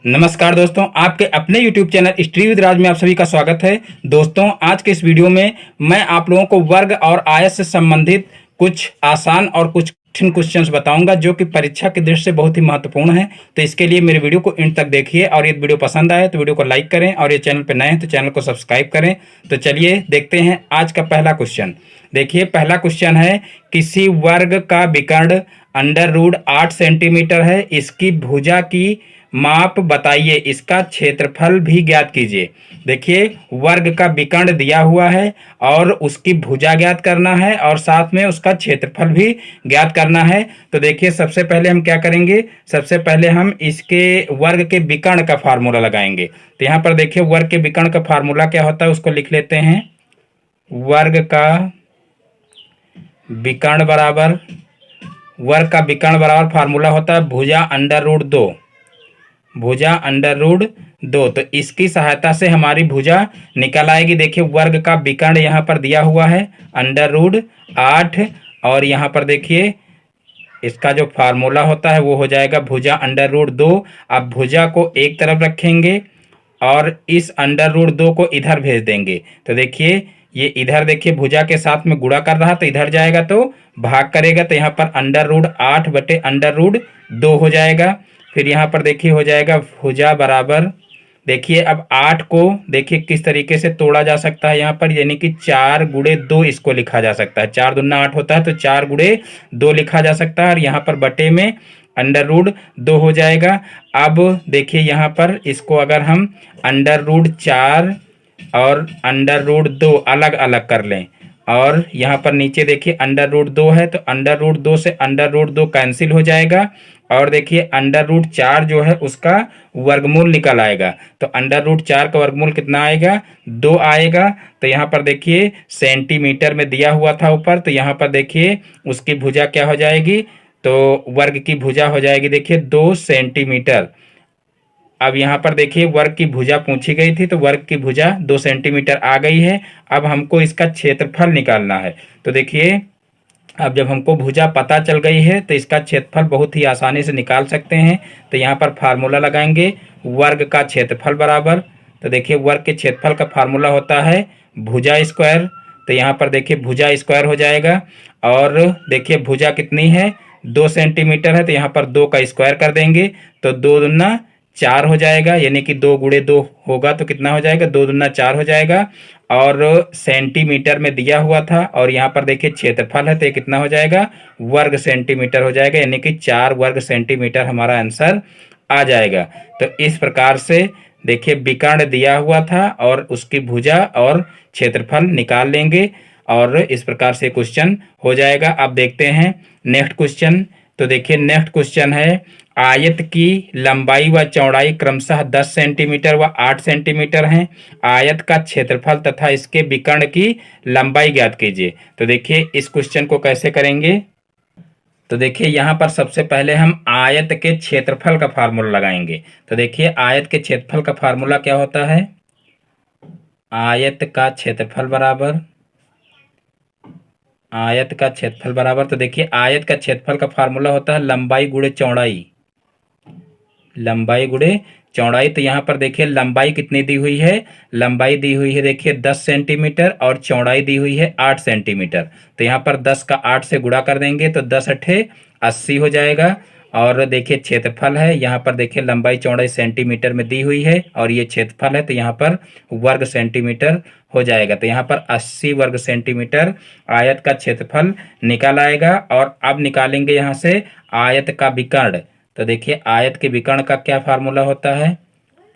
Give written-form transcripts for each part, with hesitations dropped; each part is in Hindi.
नमस्कार दोस्तों, आपके अपने YouTube चैनल हिस्ट्री विद राज में आप सभी का स्वागत है। दोस्तों, आज के इस वीडियो में मैं आप लोगों को वर्ग और आयत से संबंधित कुछ आसान और कुछ कठिन क्वेश्चंस बताऊंगा जो कि परीक्षा की दृष्टि से बहुत ही महत्वपूर्ण है। तो इसके लिए मेरे वीडियो को एंड तक देखिए और यदि वीडियो पसंद आए तो वीडियो को लाइक करें और ये चैनल पर नए हैं तो चैनल को सब्सक्राइब करें। तो चलिए देखते हैं आज का पहला क्वेश्चन। देखिए, पहला क्वेश्चन है, किसी वर्ग का विकर्ण √8 सेंटीमीटर है, इसकी भुजा की माप बताइए, इसका क्षेत्रफल भी ज्ञात कीजिए। देखिए, वर्ग का विकर्ण दिया हुआ है और उसकी भुजा ज्ञात करना है और साथ में उसका क्षेत्रफल भी ज्ञात करना है। तो देखिए, सबसे पहले हम क्या करेंगे, सबसे पहले हम इसके वर्ग के विकर्ण का फार्मूला लगाएंगे। तो यहाँ पर देखिए, वर्ग के विकर्ण का फार्मूला क्या होता है उसको लिख लेते हैं। वर्ग का विकर्ण बराबर फार्मूला होता है भुजा √2, भुजा √2। तो इसकी सहायता से हमारी भुजा निकल आएगी। देखिए, वर्ग का विकर्ण यहाँ पर दिया हुआ है √8 और यहाँ पर देखिए इसका जो फार्मूला होता है वो हो जाएगा भुजा √2। अब भुजा को एक तरफ रखेंगे और इस √2 को इधर भेज देंगे। तो देखिए, ये इधर देखिए भुजा के साथ में गुणा कर रहा, तो इधर जाएगा तो भाग करेगा, तो यहाँ पर √8 बटे √2 हो जाएगा। फिर यहाँ पर देखिए हो जाएगा भुजा बराबर, देखिए अब 8 को देखिए किस तरीके से तोड़ा जा सकता है यहाँ पर, यानी कि 4 गुणे 2 इसको लिखा जा सकता है। 4 दूना 8 होता है तो 4 गुणे 2 लिखा जा सकता है और यहाँ पर बटे में √2 हो जाएगा। अब देखिए यहाँ पर इसको अगर हम √4 और √2 अलग अलग कर लें और यहाँ पर नीचे देखिए √2 है तो √2 से √2 कैंसिल हो जाएगा और देखिए √4 जो है उसका वर्गमूल निकल आएगा। तो √4 का वर्गमूल कितना आएगा, 2 आएगा। तो यहाँ पर देखिए सेंटीमीटर में दिया हुआ था ऊपर, तो यहाँ पर देखिए उसकी भुजा क्या हो जाएगी, तो वर्ग की भुजा हो जाएगी देखिए 2 सेंटीमीटर। अब यहाँ पर देखिए वर्ग की भुजा पूछी गई थी तो वर्ग की भुजा 2 सेंटीमीटर आ गई है। अब हमको इसका क्षेत्रफल निकालना है। तो देखिए, अब जब हमको भुजा पता चल गई है तो इसका क्षेत्रफल बहुत ही आसानी से निकाल सकते हैं। तो यहाँ पर फार्मूला लगाएंगे वर्ग का क्षेत्रफल बराबर, तो देखिए वर्ग के क्षेत्रफल का फार्मूला होता है भुजा स्क्वायर। तो यहाँ पर देखिए भुजा स्क्वायर हो जाएगा और देखिए भुजा कितनी है, 2 सेंटीमीटर है, तो यहाँ पर 2 का स्क्वायर कर देंगे तो 2 दूना 4 हो जाएगा, यानी कि 2 गुणे 2 होगा तो कितना हो जाएगा, 2 दूना 4 हो जाएगा। और सेंटीमीटर में दिया हुआ था और यहाँ पर देखिए क्षेत्रफल है तो ये कितना हो जाएगा, वर्ग सेंटीमीटर हो जाएगा, यानी कि 4 वर्ग सेंटीमीटर हमारा आंसर आ जाएगा। तो इस प्रकार से देखिए विकर्ण दिया हुआ था और उसकी भुजा और क्षेत्रफल निकाल लेंगे और इस प्रकार से क्वेश्चन हो जाएगा। अब देखते हैं नेक्स्ट क्वेश्चन। तो देखिए नेक्स्ट क्वेश्चन है, आयत की लंबाई व चौड़ाई क्रमशः 10 सेंटीमीटर व 8 सेंटीमीटर हैं। आयत का क्षेत्रफल तथा इसके विकर्ण की लंबाई ज्ञात कीजिए। तो देखिए इस क्वेश्चन को कैसे करेंगे, तो देखिए यहाँ पर सबसे पहले हम आयत के क्षेत्रफल का फार्मूला लगाएंगे। तो देखिए आयत के क्षेत्रफल का फार्मूला क्या होता है, आयत का क्षेत्रफल बराबर तो देखिए आयत का क्षेत्रफल का फार्मूला होता है लंबाई गुणे चौड़ाई, लंबाई गुणे चौड़ाई। तो यहाँ पर देखिए लंबाई कितनी दी हुई है, लंबाई दी हुई है देखिए 10 सेंटीमीटर और चौड़ाई दी हुई है 8 सेंटीमीटर। तो यहाँ पर 10 का 8 से गुणा कर देंगे तो 10 अठे 80 हो जाएगा। और देखिए क्षेत्रफल है, यहाँ पर देखिए लंबाई चौड़ाई सेंटीमीटर में दी हुई है और ये क्षेत्रफल है तो यहाँ पर वर्ग सेंटीमीटर हो जाएगा। तो यहाँ पर 80 वर्ग सेंटीमीटर आयत का क्षेत्रफल निकल आएगा। और अब निकालेंगे यहाँ से आयत का विकर्ण। तो देखिए आयत के विकर्ण का क्या फार्मूला होता है,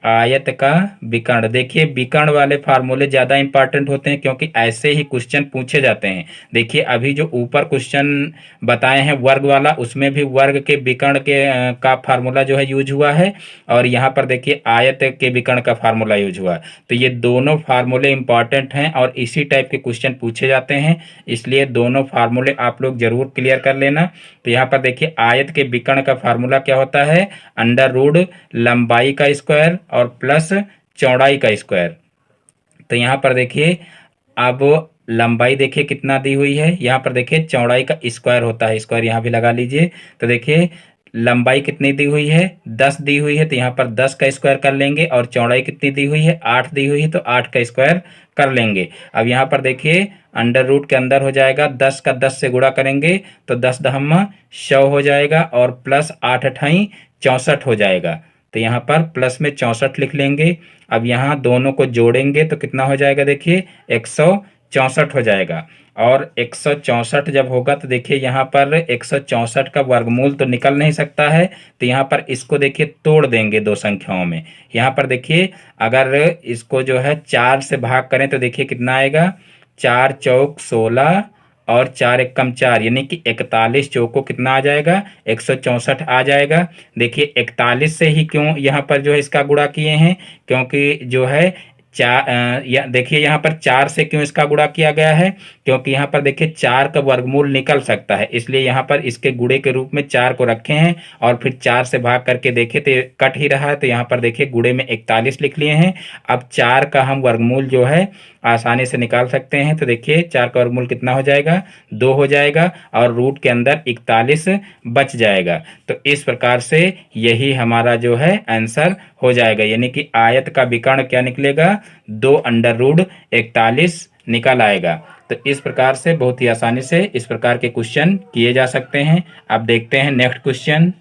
आयत का विकर्ण। देखिए विकर्ण वाले फार्मूले ज़्यादा इंपॉर्टेंट होते हैं क्योंकि ऐसे ही क्वेश्चन पूछे जाते हैं। देखिए अभी जो ऊपर क्वेश्चन बताए हैं वर्ग वाला, उसमें भी वर्ग के विकर्ण के का फार्मूला जो है यूज हुआ है और यहाँ पर देखिए आयत के विकर्ण का फार्मूला यूज हुआ है। तो ये दोनों फार्मूले इंपॉर्टेंट हैं और इसी टाइप के क्वेश्चन पूछे जाते हैं, इसलिए दोनों फार्मूले आप लोग जरूर क्लियर कर लेना। तो यहाँ पर देखिए आयत के विकर्ण का फार्मूला क्या होता है, √, लंबाई का स्क्वायर और प्लस चौड़ाई का स्क्वायर। तो यहाँ पर देखिए अब लंबाई देखिए कितना दी हुई है, यहाँ पर देखिए चौड़ाई का स्क्वायर होता है, स्क्वायर यहाँ भी लगा लीजिए। तो देखिए लंबाई कितनी दी हुई है, 10 दी हुई है, तो यहाँ पर 10 का स्क्वायर कर लेंगे। और चौड़ाई कितनी दी हुई है, 8 दी हुई है, तो 8 का स्क्वायर कर लेंगे। अब यहाँ पर देखिए अंडर रूट के अंदर हो जाएगा, 10 का 10 से गुणा करेंगे तो 10 दहम्मा 100 हो जाएगा, और प्लस 8 अठाई 64 हो जाएगा। तो यहाँ पर प्लस में 64 लिख लेंगे। अब यहाँ दोनों को जोड़ेंगे तो कितना हो जाएगा, देखिए 164 हो जाएगा। और 164 जब होगा तो देखिए यहाँ पर 164 का वर्गमूल तो निकल नहीं सकता है, तो यहाँ पर इसको देखिए तोड़ देंगे दो संख्याओं में। यहाँ पर देखिए अगर इसको जो है 4 से भाग करें तो देखिए कितना आएगा, 4 चौक 16 और 4 एकम 4, यानी कि 41 चौको कितना आ जाएगा, 164 आ जाएगा। देखिए 41 से ही क्यों यहाँ पर जो है इसका गुणा किए हैं, क्योंकि जो है देखिए यहाँ पर 4 से क्यों इसका गुणा किया गया है, क्योंकि यहाँ पर देखिए 4 का वर्गमूल निकल सकता है, इसलिए यहाँ पर इसके गुणे के रूप में 4 को रखे हैं। और फिर 4 से भाग करके देखे तो कट ही रहा है, तो यहाँ पर देखिए गुणे में 41 लिख लिए हैं। अब 4 का हम वर्गमूल जो है आसानी से निकाल सकते हैं। तो देखिए 4 का वर्गमूल कितना हो जाएगा, 2 हो जाएगा, और रूट के अंदर 41 बच जाएगा। तो इस प्रकार से यही हमारा जो है आंसर हो जाएगा, यानी कि आयत का विकर्ण क्या निकलेगा, 2 अंडर रूट 41 निकल आएगा। तो इस प्रकार से बहुत ही आसानी से इस प्रकार के क्वेश्चन किए जा सकते हैं। अब देखते हैं नेक्स्ट क्वेश्चन।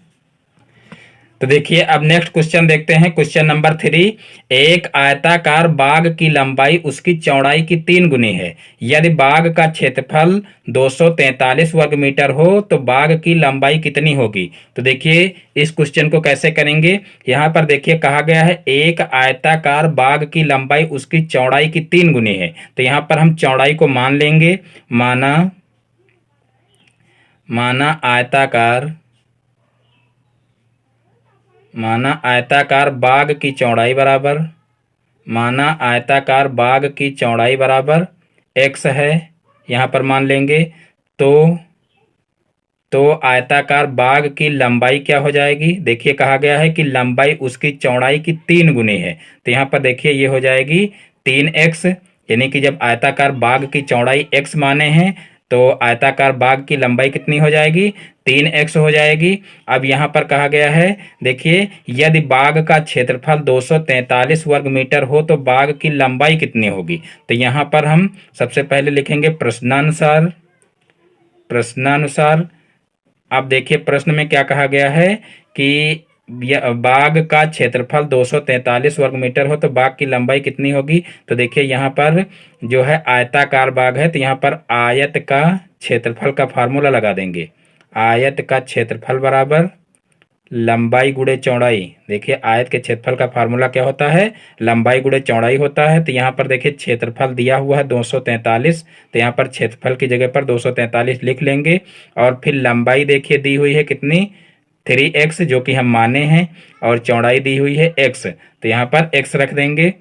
तो देखिए अब नेक्स्ट क्वेश्चन देखते हैं, क्वेश्चन नंबर 3। एक आयताकार बाग की लंबाई उसकी चौड़ाई की 3 गुनी है। यदि बाग का क्षेत्रफल 243 वर्ग मीटर हो तो बाग की लंबाई कितनी होगी। तो देखिए इस क्वेश्चन को कैसे करेंगे, यहाँ पर देखिए कहा गया है एक आयताकार बाग की लंबाई उसकी चौड़ाई की 3 गुनी है। तो यहाँ पर हम चौड़ाई को मान लेंगे, माना आयताकार बाग की चौड़ाई बराबर x है, यहाँ पर मान लेंगे। तो आयताकार बाग की लंबाई क्या हो जाएगी, देखिए कहा गया है कि लंबाई उसकी चौड़ाई की 3 गुनी है। तो यहाँ पर देखिए ये हो जाएगी 3x, यानी कि जब आयताकार बाग की चौड़ाई x माने हैं तो आयताकार बाग की लंबाई कितनी हो जाएगी, 3x हो जाएगी। अब यहाँ पर कहा गया है देखिए यदि बाग का क्षेत्रफल 243 वर्ग मीटर हो तो बाग की लंबाई कितनी होगी। तो यहाँ पर हम सबसे पहले लिखेंगे प्रश्नानुसार। अब देखिए प्रश्न में क्या कहा गया है कि बाग का क्षेत्रफल 243 वर्ग मीटर हो तो बाग की लंबाई कितनी होगी। तो देखिए यहाँ पर जो है आयताकार बाग है, तो यहाँ पर आयत का क्षेत्रफल का फार्मूला लगा देंगे। आयत का क्षेत्रफल बराबर लंबाई गुणे चौड़ाई। देखिए आयत के क्षेत्रफल का फार्मूला क्या होता है, लंबाई गुणे चौड़ाई होता है। तो यहाँ पर देखिए क्षेत्रफल दिया हुआ है 243, तो यहाँ पर क्षेत्रफल की जगह पर 243 लिख लेंगे। और फिर लंबाई देखिए दी हुई है कितनी, 3x, जो कि हम माने हैं, और चौड़ाई दी हुई है x, तो यहाँ पर x रख देंगे।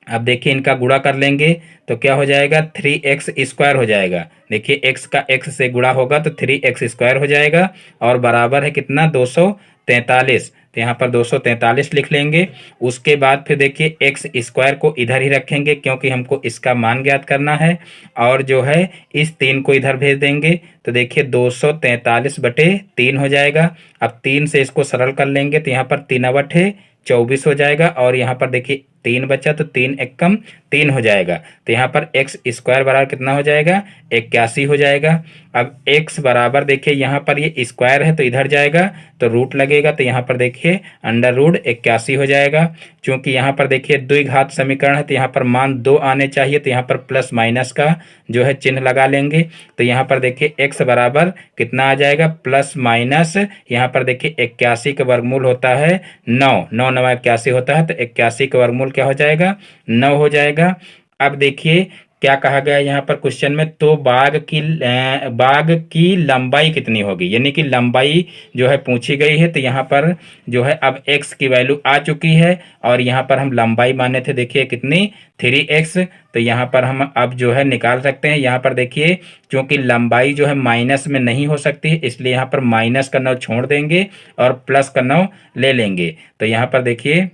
अब देखिए इनका गुणा कर लेंगे तो क्या हो जाएगा, 3x स्क्वायर हो जाएगा। देखिए x का x से गुणा होगा तो 3x स्क्वायर हो जाएगा, और बराबर है कितना, 243। तो यहाँ पर 243 लिख लेंगे। उसके बाद फिर देखिए x स्क्वायर को इधर ही रखेंगे क्योंकि हमको इसका मान ज्ञात करना है, और जो है इस 3 को इधर भेज देंगे। तो देखिए 243/3 हो जाएगा। अब 3 से इसको सरल कर लेंगे तो यहाँ पर 3 24 हो जाएगा, और यहाँ पर देखिए 3 बचा तो 3 एकम 3 हो जाएगा। तो यहाँ पर x स्क्वायर बराबर कितना हो जाएगा, 81 हो जाएगा। अब x बराबर देखिए यहाँ पर ये स्क्वायर है तो इधर जाएगा तो रूट लगेगा, तो यहाँ पर देखिए अंडर रूट 81 हो जाएगा। क्योंकि यहाँ पर देखिए द्विघात समीकरण है तो यहाँ पर मान 2 आने चाहिए, तो यहाँ पर प्लस माइनस का जो है चिन्ह लगा लेंगे। तो यहाँ पर देखिए x बराबर कितना आ जाएगा, प्लस माइनस, यहाँ पर देखिए 81 का वर्गमूल होता है 9, 9 9 81 होता है, तो 81 का वर्गमूल क्या हो जाएगा, 9 हो जाएगा। अब देखिए क्या कहा गया है यहाँ पर क्वेश्चन में, तो बाग की लंबाई कितनी होगी, यानी कि लंबाई जो है पूछी गई है। तो यहाँ पर जो है अब x की वैल्यू आ चुकी है, और यहाँ पर हम लंबाई माने थे देखिए कितनी, 3x। तो यहाँ पर हम अब जो है निकाल सकते हैं। यहाँ पर देखिए क्योंकि लंबाई जो है माइनस में नहीं हो सकती, इसलिए यहाँ पर माइनस का 9 छोड़ देंगे और प्लस का 9 ले लेंगे। तो यहाँ पर देखिए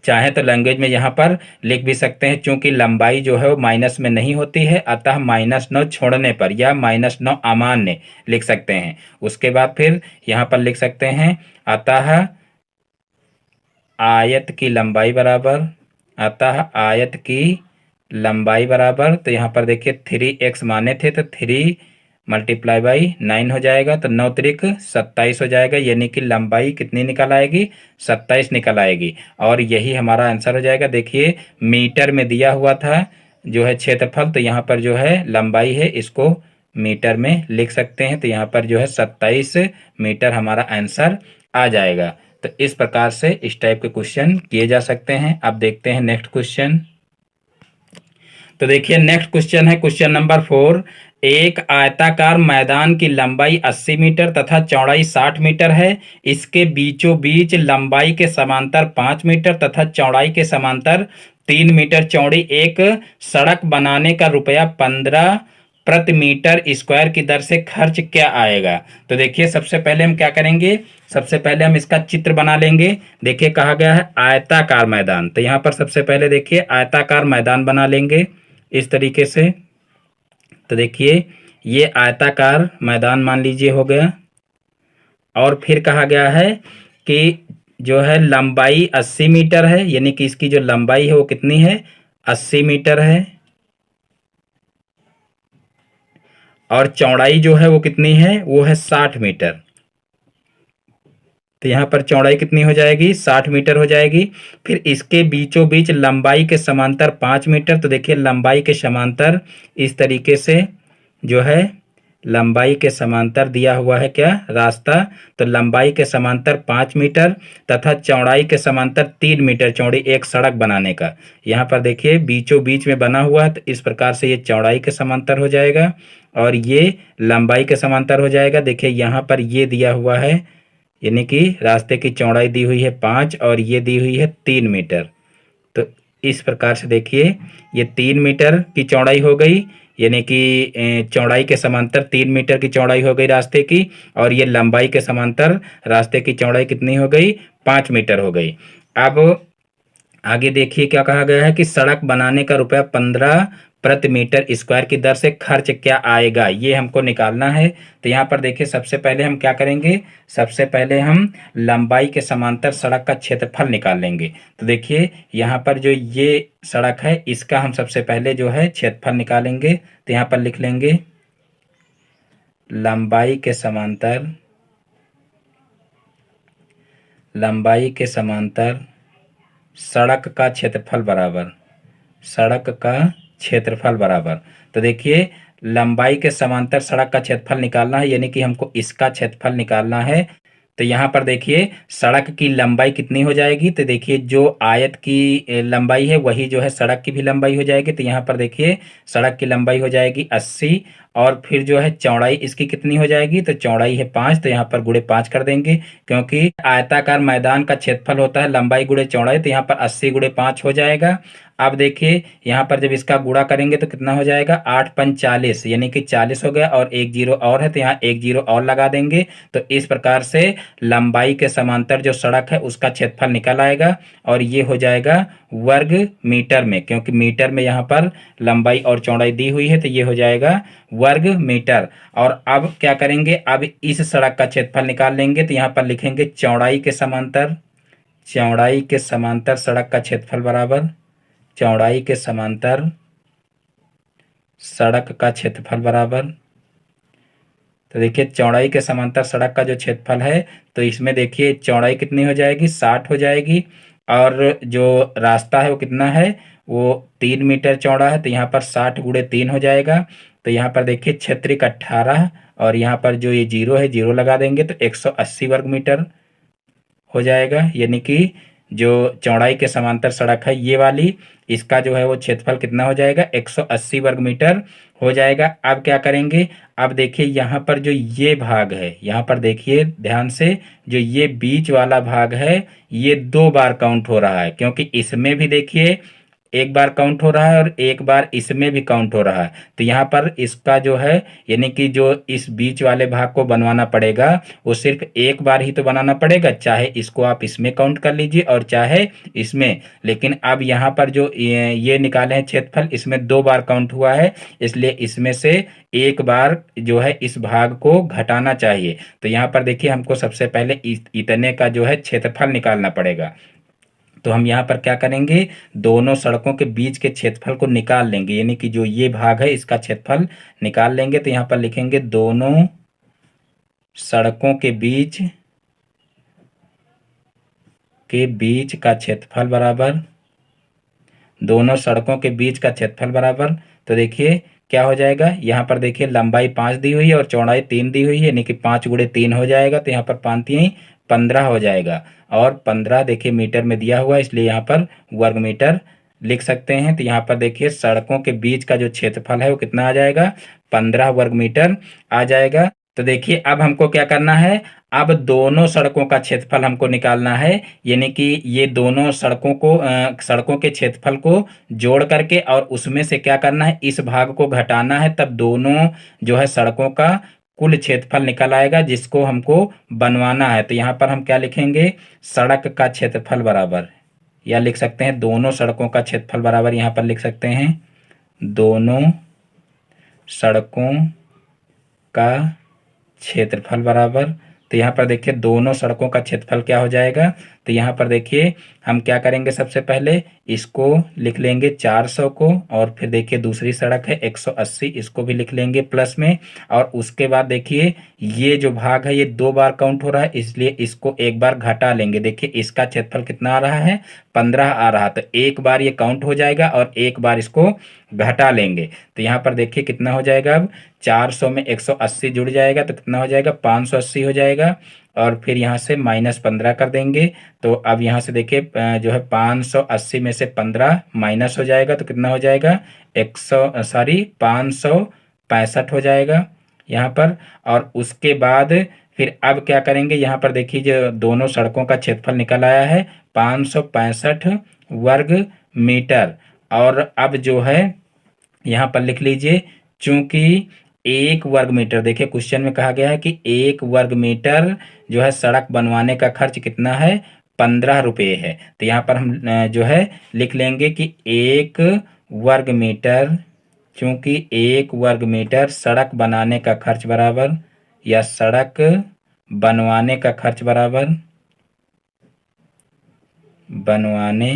चाहे तो लैंग्वेज में यहाँ पर लिख भी सकते हैं, चूंकि लंबाई जो है वो माइनस में नहीं होती है, अतः -9 छोड़ने पर या -9 अमान्य लिख सकते हैं। उसके बाद फिर यहाँ पर लिख सकते हैं अतः आयत की लंबाई बराबर, अतः आयत की लंबाई बराबर, तो यहाँ पर देखिए 3x माने थे तो 3 मल्टीप्लाई बाई 9 हो जाएगा, तो 9 त्रिक 27 हो जाएगा, यानी कि लंबाई कितनी निकल आएगी, 27 निकल आएगी। और यही हमारा आंसर हो जाएगा। देखिए मीटर में दिया हुआ था जो है क्षेत्रफल, तो यहाँ पर जो है लंबाई है इसको मीटर में लिख सकते हैं, तो यहाँ पर जो है 27 मीटर हमारा आंसर आ जाएगा। तो इस प्रकार से इस टाइप के क्वेश्चन किए जा सकते हैं। अब देखते हैं नेक्स्ट क्वेश्चन। तो देखिए नेक्स्ट क्वेश्चन है क्वेश्चन नंबर 4। एक आयताकार मैदान की लंबाई 80 मीटर तथा चौड़ाई 60 मीटर है। इसके बीचों बीच लंबाई के समांतर 5 मीटर तथा चौड़ाई के समांतर 3 मीटर चौड़ी एक सड़क बनाने का रुपया 15 प्रति मीटर स्क्वायर की दर से खर्च क्या आएगा। तो देखिए सबसे पहले हम क्या करेंगे, सबसे पहले हम इसका चित्र बना लेंगे। देखिए कहा गया है आयताकार मैदान, तो यहाँ पर सबसे पहले देखिए आयताकार मैदान बना लेंगे इस तरीके से। तो देखिए ये आयताकार मैदान मान लीजिए हो गया, और फिर कहा गया है कि जो है लंबाई 80 मीटर है, यानी कि इसकी जो लंबाई है वो कितनी है, 80 मीटर है, और चौड़ाई जो है वो कितनी है, वो है 60 मीटर। तो यहाँ पर चौड़ाई कितनी हो जाएगी, 60 मीटर हो जाएगी। फिर इसके बीचों बीच लंबाई के समांतर 5 मीटर। तो देखिए लंबाई के समांतर इस तरीके से जो है लंबाई के समांतर दिया हुआ है क्या, रास्ता, तो लंबाई के समांतर 5 मीटर तथा चौड़ाई के समांतर 3 मीटर चौड़ी एक सड़क बनाने का। यहाँ पर देखिए बीचों बीच में बना हुआ है, तो इस प्रकार से ये चौड़ाई के समांतर हो जाएगा और ये लंबाई के समांतर हो जाएगा। देखिए यहाँ पर ये दिया हुआ है, यानी कि रास्ते की चौड़ाई दी हुई है 5 और ये दी हुई है 3 मीटर। तो इस प्रकार से देखिए ये 3 मीटर की चौड़ाई हो गई, यानी कि चौड़ाई के समांतर 3 मीटर की चौड़ाई हो गई रास्ते की, और ये लंबाई के समांतर रास्ते की चौड़ाई कितनी हो गई, 5 मीटर हो गई। अब आगे देखिए क्या कहा गया है कि सड़क बनाने का रुपया 15 प्रति मीटर स्क्वायर की दर से खर्च क्या आएगा, ये हमको निकालना है। तो यहाँ पर देखिए सबसे पहले हम क्या करेंगे, सबसे पहले हम लंबाई के समांतर सड़क का क्षेत्रफल निकाल लेंगे। तो देखिए यहाँ पर जो ये सड़क है इसका हम सबसे पहले जो है क्षेत्रफल निकालेंगे। तो यहाँ पर लिख लेंगे लंबाई के समांतर, लंबाई के समांतर सड़क का क्षेत्रफल बराबर, सड़क का क्षेत्रफल बराबर। तो देखिए लंबाई के समांतर सड़क का क्षेत्रफल निकालना है, यानी कि हमको इसका क्षेत्रफल निकालना है। तो यहाँ पर देखिए सड़क की लंबाई कितनी हो जाएगी, तो देखिए जो आयत की लंबाई है वही जो है सड़क की भी लंबाई हो जाएगी। तो यहाँ पर देखिए सड़क की लंबाई हो जाएगी 80, और फिर जो है चौड़ाई इसकी कितनी हो जाएगी, तो चौड़ाई है 5, तो यहाँ पर गुणे 5 कर देंगे, क्योंकि आयताकार मैदान का क्षेत्रफल होता है लंबाई गुणे चौड़ाई। तो यहाँ पर 80 गुणे 5 हो जाएगा। अब देखिए यहाँ पर जब इसका गुणा करेंगे तो कितना हो जाएगा, 8 पंच 40, यानी कि 40 हो गया, और एक जीरो और है तो यहाँ एक जीरो और लगा देंगे। तो इस प्रकार से लंबाई के समांतर जो सड़क है उसका क्षेत्रफल निकल आएगा, और ये हो जाएगा वर्ग मीटर में, क्योंकि मीटर में यहाँ पर लंबाई और चौड़ाई दी हुई है, तो ये हो जाएगा वर्ग मीटर। और अब क्या करेंगे, अब इस सड़क का क्षेत्रफल निकाल लेंगे। तो यहाँ पर लिखेंगे चौड़ाई के समांतर, चौड़ाई के समांतर सड़क का क्षेत्रफल बराबर, चौड़ाई के समांतर सड़क का क्षेत्रफल बराबर। तो देखिए चौड़ाई के समांतर सड़क का जो क्षेत्रफल है, तो इसमें देखिए चौड़ाई कितनी हो जाएगी, 60 हो जाएगी, और जो रास्ता है वो कितना है, वो 3 मीटर चौड़ा है। तो यहाँ पर 60 गुणे 3 हो जाएगा। तो यहाँ पर देखिए क्षेत्रिक 18, और यहाँ पर जो ये जीरो है जीरो लगा देंगे, तो 180 वर्ग मीटर हो जाएगा, यानी कि जो चौड़ाई के समांतर सड़क है ये वाली, इसका जो है वो क्षेत्रफल कितना हो जाएगा, 180 वर्ग मीटर हो जाएगा। अब क्या करेंगे, अब देखिए यहाँ पर जो ये भाग है, यहाँ पर देखिए ध्यान से, जो ये बीच वाला भाग है ये 2 बार काउंट हो रहा है, क्योंकि इसमें भी देखिए एक बार काउंट हो रहा है और एक बार इसमें भी काउंट हो रहा है। तो यहाँ पर इसका जो है यानी कि जो इस बीच वाले भाग को बनवाना पड़ेगा वो सिर्फ एक बार ही तो बनाना पड़ेगा, चाहे इसको आप इसमें काउंट कर लीजिए और चाहे इसमें। लेकिन अब यहाँ पर जो ये निकाले हैं क्षेत्रफल, इसमें दो बार काउंट हुआ है, इसलिए इसमें से एक बार जो है इस भाग को घटाना चाहिए। तो यहाँ पर देखिए हमको सबसे पहले इतने का जो है क्षेत्रफल निकालना पड़ेगा। तो हम यहाँ पर क्या करेंगे, दोनों सड़कों के बीच के क्षेत्रफल को निकाल लेंगे, यानी कि जो ये भाग है इसका क्षेत्रफल निकाल लेंगे। तो यहाँ पर लिखेंगे दोनों सड़कों के बीच का क्षेत्रफल बराबर, दोनों सड़कों के बीच का क्षेत्रफल बराबर। तो देखिए क्या हो जाएगा, यहाँ पर देखिए लंबाई 5 दी हुई है और चौड़ाई 3 दी हुई है, यानी कि 5 गुणे 3 हो जाएगा। तो यहाँ पर 5 3 15 हो जाएगा, और 15 देखिए मीटर में दिया हुआ है, इसलिए यहाँ पर वर्ग मीटर लिख सकते हैं। तो यहाँ पर देखिए सड़कों के बीच का जो क्षेत्रफल है वो कितना आ जाएगा, 15 वर्ग मीटर आ जाएगा। तो देखिए अब हमको क्या करना है, अब दोनों सड़कों का क्षेत्रफल हमको निकालना है, यानी कि ये दोनों सड़कों के क्षेत्रफल को जोड़ करके और उसमें से क्या करना है, इस भाग को घटाना है, तब दोनों जो है सड़कों का कुल क्षेत्रफल निकल आएगा जिसको हमको बनवाना है। तो यहाँ पर हम क्या लिखेंगे, सड़क का क्षेत्रफल बराबर, या लिख सकते हैं दोनों सड़कों का क्षेत्रफल बराबर, यहाँ पर लिख सकते हैं दोनों सड़कों का क्षेत्रफल बराबर। तो यहाँ पर देखिए दोनों सड़कों का क्षेत्रफल क्या हो जाएगा, तो यहाँ पर देखिए हम क्या करेंगे, सबसे पहले इसको लिख लेंगे 400 को, और फिर देखिए दूसरी सड़क है 180, इसको भी लिख लेंगे प्लस में। और उसके बाद देखिए ये जो भाग है ये दो बार काउंट हो रहा है, इसलिए इसको एक बार घटा लेंगे। देखिए इसका क्षेत्रफल कितना आ रहा है, 15 आ रहा, तो एक बार ये काउंट हो जाएगा और एक बार इसको घटा लेंगे। तो यहाँ पर देखिए कितना हो जाएगा, अब 400 में 180 जुड़ जाएगा तो कितना हो जाएगा, 580 हो जाएगा, और फिर यहाँ से -15 कर देंगे। तो अब यहाँ से देखिए जो है 580 में से 15 माइनस हो जाएगा तो कितना हो जाएगा, 565 हो जाएगा यहाँ पर। और उसके बाद फिर अब क्या करेंगे, यहाँ पर देखिए जो दोनों सड़कों का क्षेत्रफल निकल आया है 565 वर्ग मीटर। और अब जो है यहाँ पर लिख लीजिए, चूंकि 1 वर्ग मीटर, देखिए क्वेश्चन में कहा गया है कि 1 वर्ग मीटर जो है सड़क बनवाने का खर्च कितना है, 15 रुपये है। तो यहाँ पर हम जो है लिख लेंगे कि 1 वर्ग मीटर, चूंकि 1 वर्ग मीटर सड़क बनाने का खर्च बराबर, या सड़क बनवाने का खर्च बराबर, बनवाने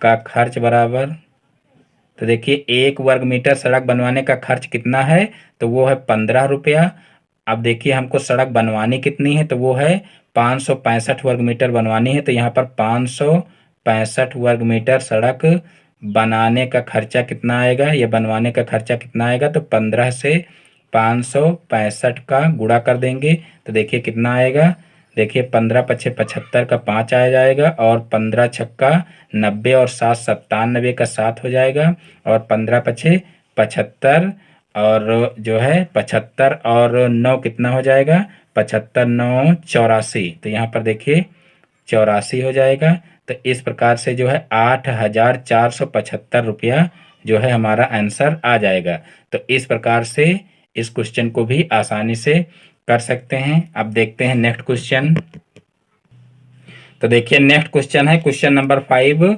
का खर्च बराबर। तो देखिए 1 वर्ग मीटर सड़क बनवाने का खर्च कितना है, तो वो है 15 रुपया। अब देखिए हमको सड़क बनवानी कितनी है, तो वो है 565 वर्ग मीटर बनवानी है। तो यहाँ पर 565 वर्ग मीटर सड़क बनाने का खर्चा कितना आएगा, या बनवाने का खर्चा कितना आएगा, तो 15 से 565 का गुणा कर देंगे। तो देखिए कितना आएगा, देखिए 15 पछे 75 का 5 आ जाएगा, और 15 छक्का 90, और 7 97 का 7 हो जाएगा, और 15 पछे 75, और जो है 75 और 9 कितना हो जाएगा, 75 9 84। तो यहाँ पर देखिए 84 हो जाएगा। तो इस प्रकार से जो है 8,475 रुपया जो है हमारा आंसर आ जाएगा। तो इस प्रकार से इस क्वेश्चन को भी आसानी से कर सकते हैं। अब देखते हैं नेक्स्ट क्वेश्चन। तो देखिए नेक्स्ट क्वेश्चन है क्वेश्चन नंबर 5।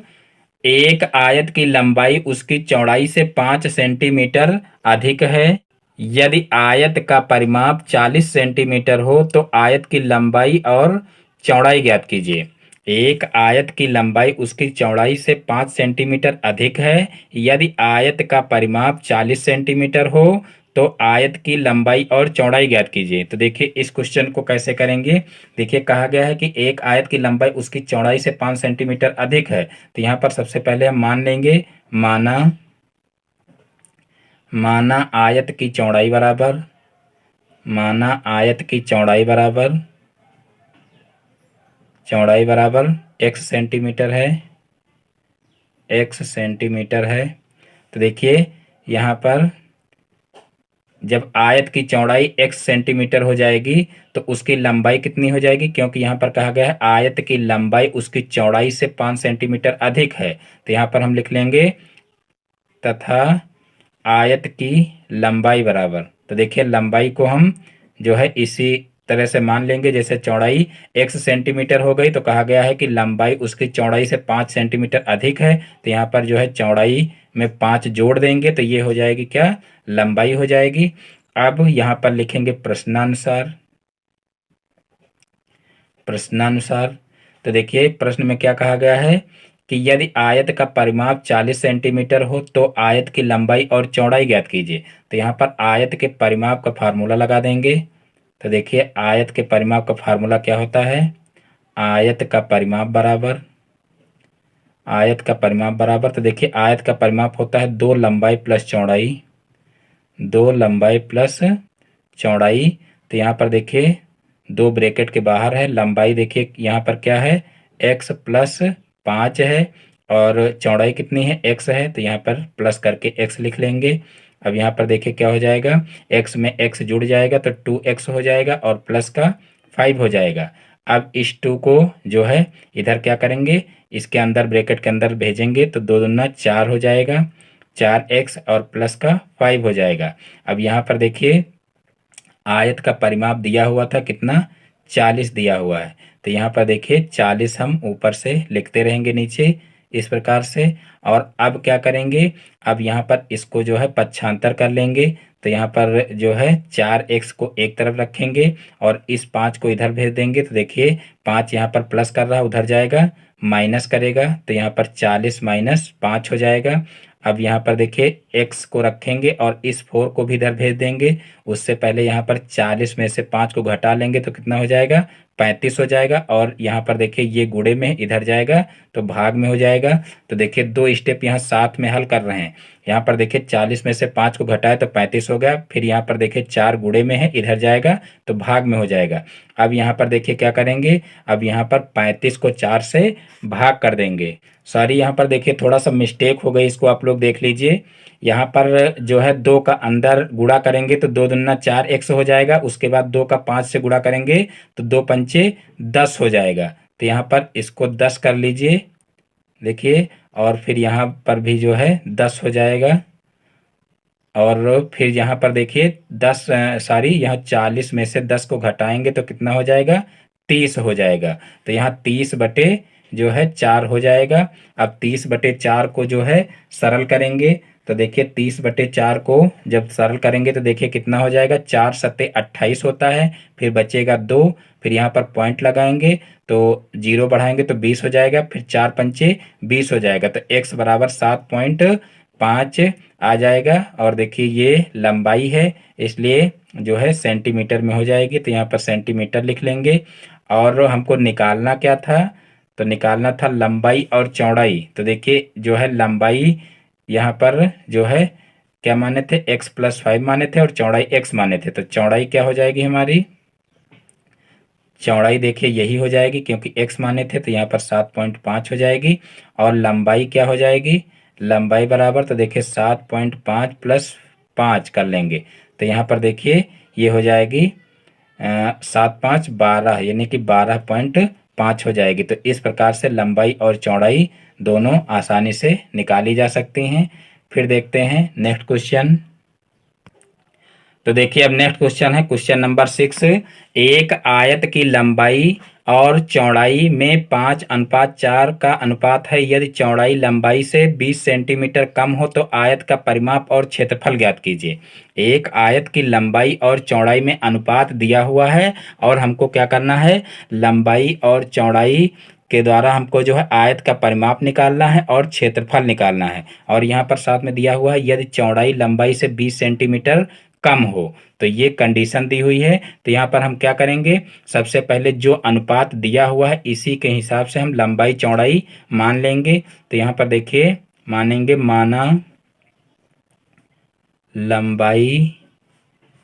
एक आयत की लंबाई उसकी चौड़ाई से 5 सेंटीमीटर अधिक है। यदि आयत का परिमाप 40 सेंटीमीटर हो तो आयत की लंबाई और चौड़ाई ज्ञात कीजिए। एक आयत की लंबाई उसकी चौड़ाई से 5 सेंटीमीटर अधिक है। यदि आयत का परिमाप 40 सेंटीमीटर हो तो आयत की लंबाई और चौड़ाई ज्ञात कीजिए। तो देखिए इस क्वेश्चन को कैसे करेंगे, देखिए कहा गया है कि एक आयत की लंबाई उसकी चौड़ाई से 5 सेंटीमीटर अधिक है। तो यहाँ पर सबसे पहले हम मान लेंगे, माना आयत की चौड़ाई बराबर, माना आयत की चौड़ाई बराबर x सेंटीमीटर है, x सेंटीमीटर है। तो देखिए यहाँ पर जब आयत की चौड़ाई x सेंटीमीटर हो जाएगी तो उसकी लंबाई कितनी हो जाएगी, क्योंकि यहाँ पर कहा गया है आयत की लंबाई उसकी चौड़ाई से 5 सेंटीमीटर अधिक है। तो यहाँ पर हम लिख लेंगे तथा आयत की लंबाई बराबर, तो देखिए लंबाई को हम जो है इसी तरह से मान लेंगे, जैसे चौड़ाई x सेंटीमीटर हो गई तो कहा गया है कि लंबाई उसकी चौड़ाई से 5 सेंटीमीटर अधिक है। तो यहाँ पर जो है चौड़ाई में 5 जोड़ देंगे तो ये हो जाएगी क्या, लंबाई हो जाएगी। अब यहाँ पर लिखेंगे प्रश्नानुसार। प्रश्नानुसार तो देखिए प्रश्न में क्या कहा गया है कि यदि आयत का परिमाप 40 सेंटीमीटर हो तो आयत की लंबाई और चौड़ाई ज्ञात कीजिए। तो यहाँ पर आयत के परिमाप का फार्मूला लगा देंगे। तो देखिए आयत के परिमाप का फार्मूला क्या होता है, आयत का परिमाप बराबर, आयत का परिमाप बराबर, तो देखिए आयत का परिमाप होता है 2 लंबाई प्लस चौड़ाई, 2 लंबाई प्लस चौड़ाई। तो यहाँ पर देखिए 2 ब्रैकेट के बाहर है, लंबाई देखिए यहाँ पर क्या है x प्लस 5 है और चौड़ाई कितनी है x है, तो यहाँ पर प्लस करके x लिख लेंगे। अब यहाँ पर देखिए क्या हो जाएगा, x में x जुड़ जाएगा तो 2x हो जाएगा और प्लस का 5 हो जाएगा। अब इस 2 को जो है इधर क्या करेंगे, इसके अंदर ब्रैकेट के अंदर भेजेंगे तो 2 दूना 4 हो जाएगा, 4x और प्लस का 5 हो जाएगा। अब यहाँ पर देखिए आयत का परिमाप दिया हुआ था कितना, 40 दिया हुआ है। तो यहाँ पर देखिए 40 हम ऊपर से लिखते रहेंगे नीचे इस प्रकार से। और अब क्या करेंगे, अब यहाँ पर इसको जो है पक्षांतर कर लेंगे। तो यहाँ पर जो है 4x को एक तरफ रखेंगे और इस 5 को इधर भेज देंगे। तो देखिए 5 यहाँ पर प्लस कर रहा उधर जाएगा माइनस करेगा, तो यहाँ पर 40 माइनस 5 हो जाएगा। अब यहाँ पर देखिए x को रखेंगे और इस 4 को भी इधर भेज देंगे। उससे पहले यहाँ पर 40 में से 5 को घटा लेंगे तो कितना हो जाएगा, 35 हो जाएगा। और यहाँ पर देखिए ये गुणे में इधर जाएगा तो भाग में हो जाएगा। तो देखिए 2 स्टेप यहाँ साथ में हल कर रहे हैं। यहाँ पर देखिए 40 में से 5 को घटाए तो 35 हो गया, फिर यहाँ पर देखिए 4 गुणे में है इधर जाएगा तो भाग में हो जाएगा। अब यहाँ पर देखिए क्या करेंगे, अब यहाँ पर 35 को 4 से भाग कर देंगे। सॉरी यहाँ पर देखिए थोड़ा सा मिस्टेक हो गई, इसको आप लोग देख लीजिए। यहाँ पर जो है 2 का अंदर गुणा करेंगे तो 2 दूना 4x हो जाएगा, उसके बाद 2 का 5 से गुणा करेंगे तो 2 पंचे 10 हो जाएगा। तो यहाँ पर इसको 10 कर लीजिए देखिए, और फिर यहाँ पर भी जो है 10 हो जाएगा। और फिर यहाँ पर देखिए 10 सॉरी यहाँ 40 में से 10 को घटाएंगे तो कितना हो जाएगा, 30 हो जाएगा। तो यहाँ 30 बटे जो है 4 हो जाएगा। अब 30 बटे 4 को जो है सरल करेंगे तो देखिए 30 बटे 4 को जब सरल करेंगे तो देखिए कितना हो जाएगा, 4 सत्ते 28 होता है, फिर बचेगा 2, फिर यहाँ पर पॉइंट लगाएंगे तो 0 बढ़ाएंगे तो 20 हो जाएगा, फिर 4 पंचे 20 हो जाएगा। तो x बराबर 7.5 आ जाएगा। और देखिए ये लंबाई है इसलिए जो है सेंटीमीटर में हो जाएगी, तो यहाँ पर सेंटीमीटर लिख लेंगे। और हमको निकालना क्या था, तो निकालना था लंबाई और चौड़ाई। तो देखिए जो है लंबाई यहाँ पर जो है क्या माने थे, x प्लस 5 माने थे और चौड़ाई x माने थे। तो चौड़ाई क्या हो जाएगी हमारी, चौड़ाई देखिए यही हो जाएगी क्योंकि x माने थे तो यहाँ पर 7.5 हो जाएगी। और लंबाई क्या हो जाएगी, लंबाई बराबर तो देखिए 7.5 प्लस 5 कर लेंगे तो यहाँ पर देखिए ये हो जाएगी 7×5 = 12 यानी कि 12.5 हो जाएगी। तो इस प्रकार से लंबाई और चौड़ाई दोनों आसानी से निकाली जा सकती हैं। फिर देखते हैं नेक्स्ट क्वेश्चन। तो देखिए अब नेक्स्ट क्वेश्चन है क्वेश्चन नंबर 6। एक आयत की लंबाई और चौड़ाई में 5:4 का अनुपात है। यदि चौड़ाई लंबाई से 20 सेंटीमीटर कम हो तो आयत का परिमाप और क्षेत्रफल ज्ञात कीजिए। एक आयत की लंबाई और चौड़ाई में अनुपात दिया हुआ है और हमको क्या करना है, लंबाई और चौड़ाई के द्वारा हमको जो है आयत का परिमाप निकालना है और क्षेत्रफल निकालना है। और यहाँ पर साथ में दिया हुआ है यदि चौड़ाई लंबाई से 20 सेंटीमीटर कम हो, तो ये कंडीशन दी हुई है। तो यहाँ पर हम क्या करेंगे, सबसे पहले जो अनुपात दिया हुआ है इसी के हिसाब से हम लंबाई चौड़ाई मान लेंगे। तो यहाँ पर देखिए मानेंगे, माना लंबाई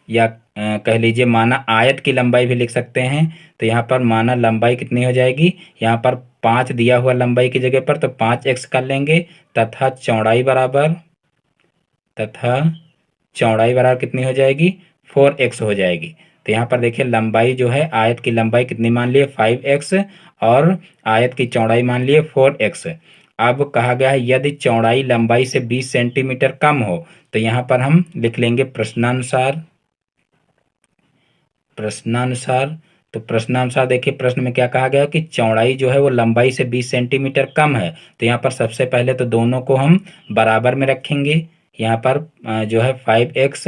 या कह लीजिए माना आयत की लंबाई भी लिख सकते हैं। तो यहाँ पर माना लंबाई कितनी हो जाएगी, यहाँ पर 5 दिया हुआ लंबाई की जगह पर तो 5x कर लेंगे तथा चौड़ाई बराबर, तथा चौड़ाई बराबर कितनी हो जाएगी, 4x हो जाएगी। तो यहाँ पर देखिए लंबाई जो है, आयत की लंबाई कितनी मान लिए 5x और आयत की चौड़ाई मान लिए 4x। अब कहा गया है यदि चौड़ाई लंबाई से 20 सेंटीमीटर कम हो, तो यहाँ पर हम लिख लेंगे प्रश्नानुसार। तो प्रश्नानुसार देखिए प्रश्न में क्या कहा गया कि चौड़ाई जो है वो लंबाई से 20 सेंटीमीटर कम है। तो यहाँ पर सबसे पहले तो दोनों को हम बराबर में रखेंगे। यहाँ पर जो है 5x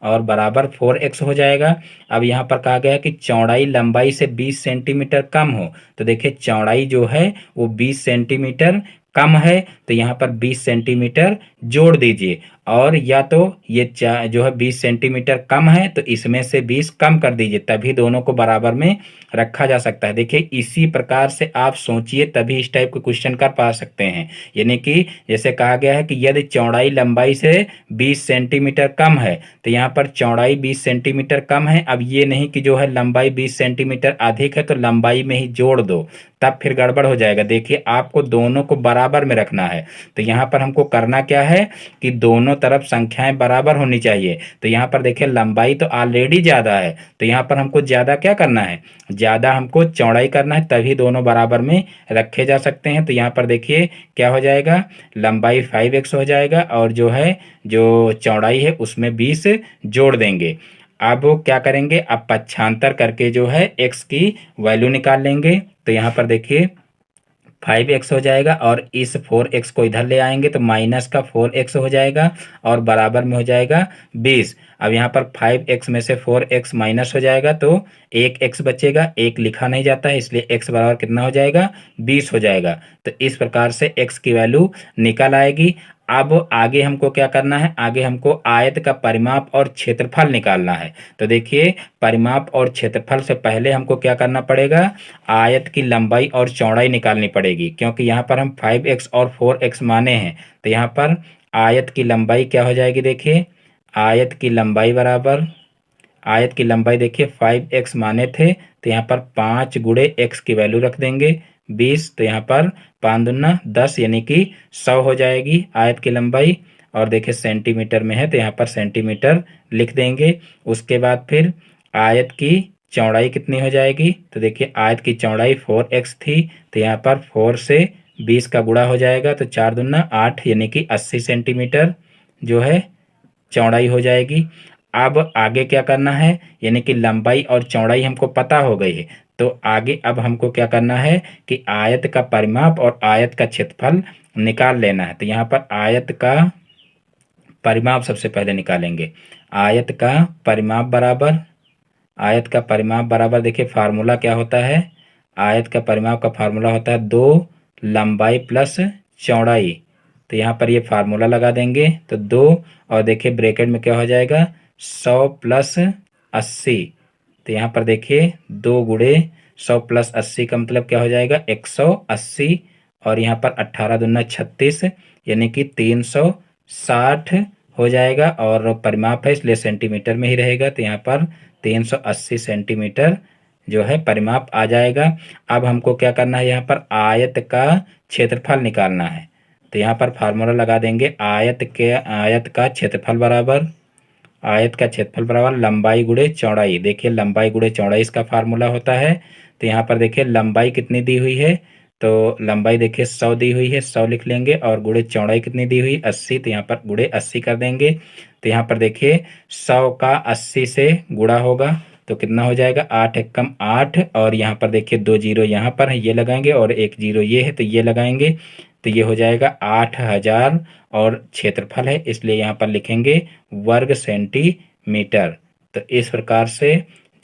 और बराबर 4x हो जाएगा। अब यहाँ पर कहा गया कि चौड़ाई लंबाई से 20 सेंटीमीटर कम हो, तो देखिए चौड़ाई जो है वो 20 सेंटीमीटर कम है, तो यहाँ पर 20 सेंटीमीटर जोड़ दीजिए। और या तो ये जो है 20 सेंटीमीटर कम है तो इसमें से 20 कम कर दीजिए, तभी दोनों को बराबर में रखा जा सकता है। देखिए इसी प्रकार से आप सोचिए तभी इस टाइप के क्वेश्चन कर पा सकते हैं। यानी कि जैसे कहा गया है कि यदि चौड़ाई लंबाई से 20 सेंटीमीटर कम है, तो यहाँ पर चौड़ाई 20 सेंटीमीटर कम है। अब ये नहीं कि जो है लंबाई 20 सेंटीमीटर अधिक है तो लंबाई में ही जोड़ दो, तब फिर गड़बड़ हो जाएगा। देखिए आपको दोनों को बराबर में रखना है। तो यहाँ पर हमको करना क्या है कि दोनों तरफ संख्याएं बराबर होनी चाहिए। तो यहाँ पर देखिए लंबाई तो ऑलरेडी ज़्यादा है, तो यहाँ पर हमको ज़्यादा क्या करना है, ज़्यादा हमको चौड़ाई करना है, तभी दोनों बराबर में रखे जा सकते हैं। तो यहाँ पर देखिए क्या हो जाएगा, लंबाई 5x हो जाएगा और जो है जो चौड़ाई है उसमें 20 जोड़ देंगे। अब क्या करेंगे, अब पक्षांतर करके जो है x की वैल्यू निकाल लेंगे। तो यहाँ पर देखिए 5x हो जाएगा और इस 4x को इधर ले आएंगे तो माइनस का 4x हो जाएगा और बराबर में हो जाएगा 20। अब यहाँ पर 5x में से 4x माइनस हो जाएगा तो 1x बचेगा, 1 लिखा नहीं जाता है इसलिए x बराबर कितना हो जाएगा, 20 हो जाएगा। तो इस प्रकार से x की वैल्यू निकल आएगी। अब आगे हमको क्या करना है, आगे हमको आयत का परिमाप और क्षेत्रफल निकालना है। तो देखिए परिमाप और क्षेत्रफल से पहले हमको क्या करना पड़ेगा, आयत की लंबाई और चौड़ाई निकालनी पड़ेगी, क्योंकि यहाँ पर हम 5x और 4x माने हैं। तो यहाँ पर आयत की लंबाई क्या हो जाएगी, देखिए आयत की लंबाई बराबर, आयत की लंबाई देखिए 5x माने थे तो यहाँ पर 5 गुणे x की वैल्यू रख देंगे 20। तो यहाँ पर 5 दूना 10 यानी कि 100 हो जाएगी आयत की लंबाई। और देखिए सेंटीमीटर में है तो यहाँ पर सेंटीमीटर लिख देंगे। उसके बाद फिर आयत की चौड़ाई कितनी हो जाएगी, तो देखिए आयत की चौड़ाई 4x थी तो यहाँ पर 4 से 20 का गुणा हो जाएगा तो 4 दूना 8 यानी कि 80 सेंटीमीटर जो है चौड़ाई हो जाएगी। अब आगे क्या करना है, यानी कि लंबाई और चौड़ाई हमको पता हो गई है, तो आगे अब हमको क्या करना है कि आयत का परिमाप और आयत का क्षेत्रफल निकाल लेना है। तो यहाँ पर आयत का परिमाप सबसे पहले निकालेंगे। आयत का परिमाप बराबर, आयत का परिमाप बराबर देखिए फार्मूला क्या होता है, आयत का परिमाप का फार्मूला होता है 2 लंबाई प्लस चौड़ाई। तो यहाँ पर ये फार्मूला लगा देंगे तो 2 और देखिए ब्रैकेट में क्या हो जाएगा 100 प्लस 80। तो यहाँ पर देखिए 2 गुणे 100 प्लस 80 का मतलब क्या हो जाएगा 180 और यहाँ पर 18 दूना 36 यानी कि 360 हो जाएगा। और परिमाप है इसलिए सेंटीमीटर में ही रहेगा तो यहाँ पर 380 सेंटीमीटर जो है परिमाप आ जाएगा। अब हमको क्या करना है, यहाँ पर आयत का क्षेत्रफल निकालना है। तो यहाँ पर फार्मूला लगा देंगे आयत का क्षेत्रफल बराबर, आयत का क्षेत्रफल बराबर लंबाई गुणे चौड़ाई। देखिए लंबाई गुणे चौड़ाई इसका फार्मूला होता है। तो यहाँ पर देखिए लंबाई कितनी दी हुई है, तो लंबाई देखिए 100 दी हुई है, 100 लिख लेंगे और गुणे चौड़ाई कितनी दी हुई 80, तो यहाँ पर गुणे 80 कर देंगे। तो यहाँ पर देखिए 100 का 80 से गुणा होगा तो कितना हो जाएगा 8 एकम 8 और यहाँ पर देखिए 2 जीरो यहाँ पर है ये लगाएंगे और 1 जीरो ये है तो ये लगाएंगे तो ये हो जाएगा 8000 और क्षेत्रफल है इसलिए यहाँ पर लिखेंगे वर्ग सेंटीमीटर। तो इस प्रकार से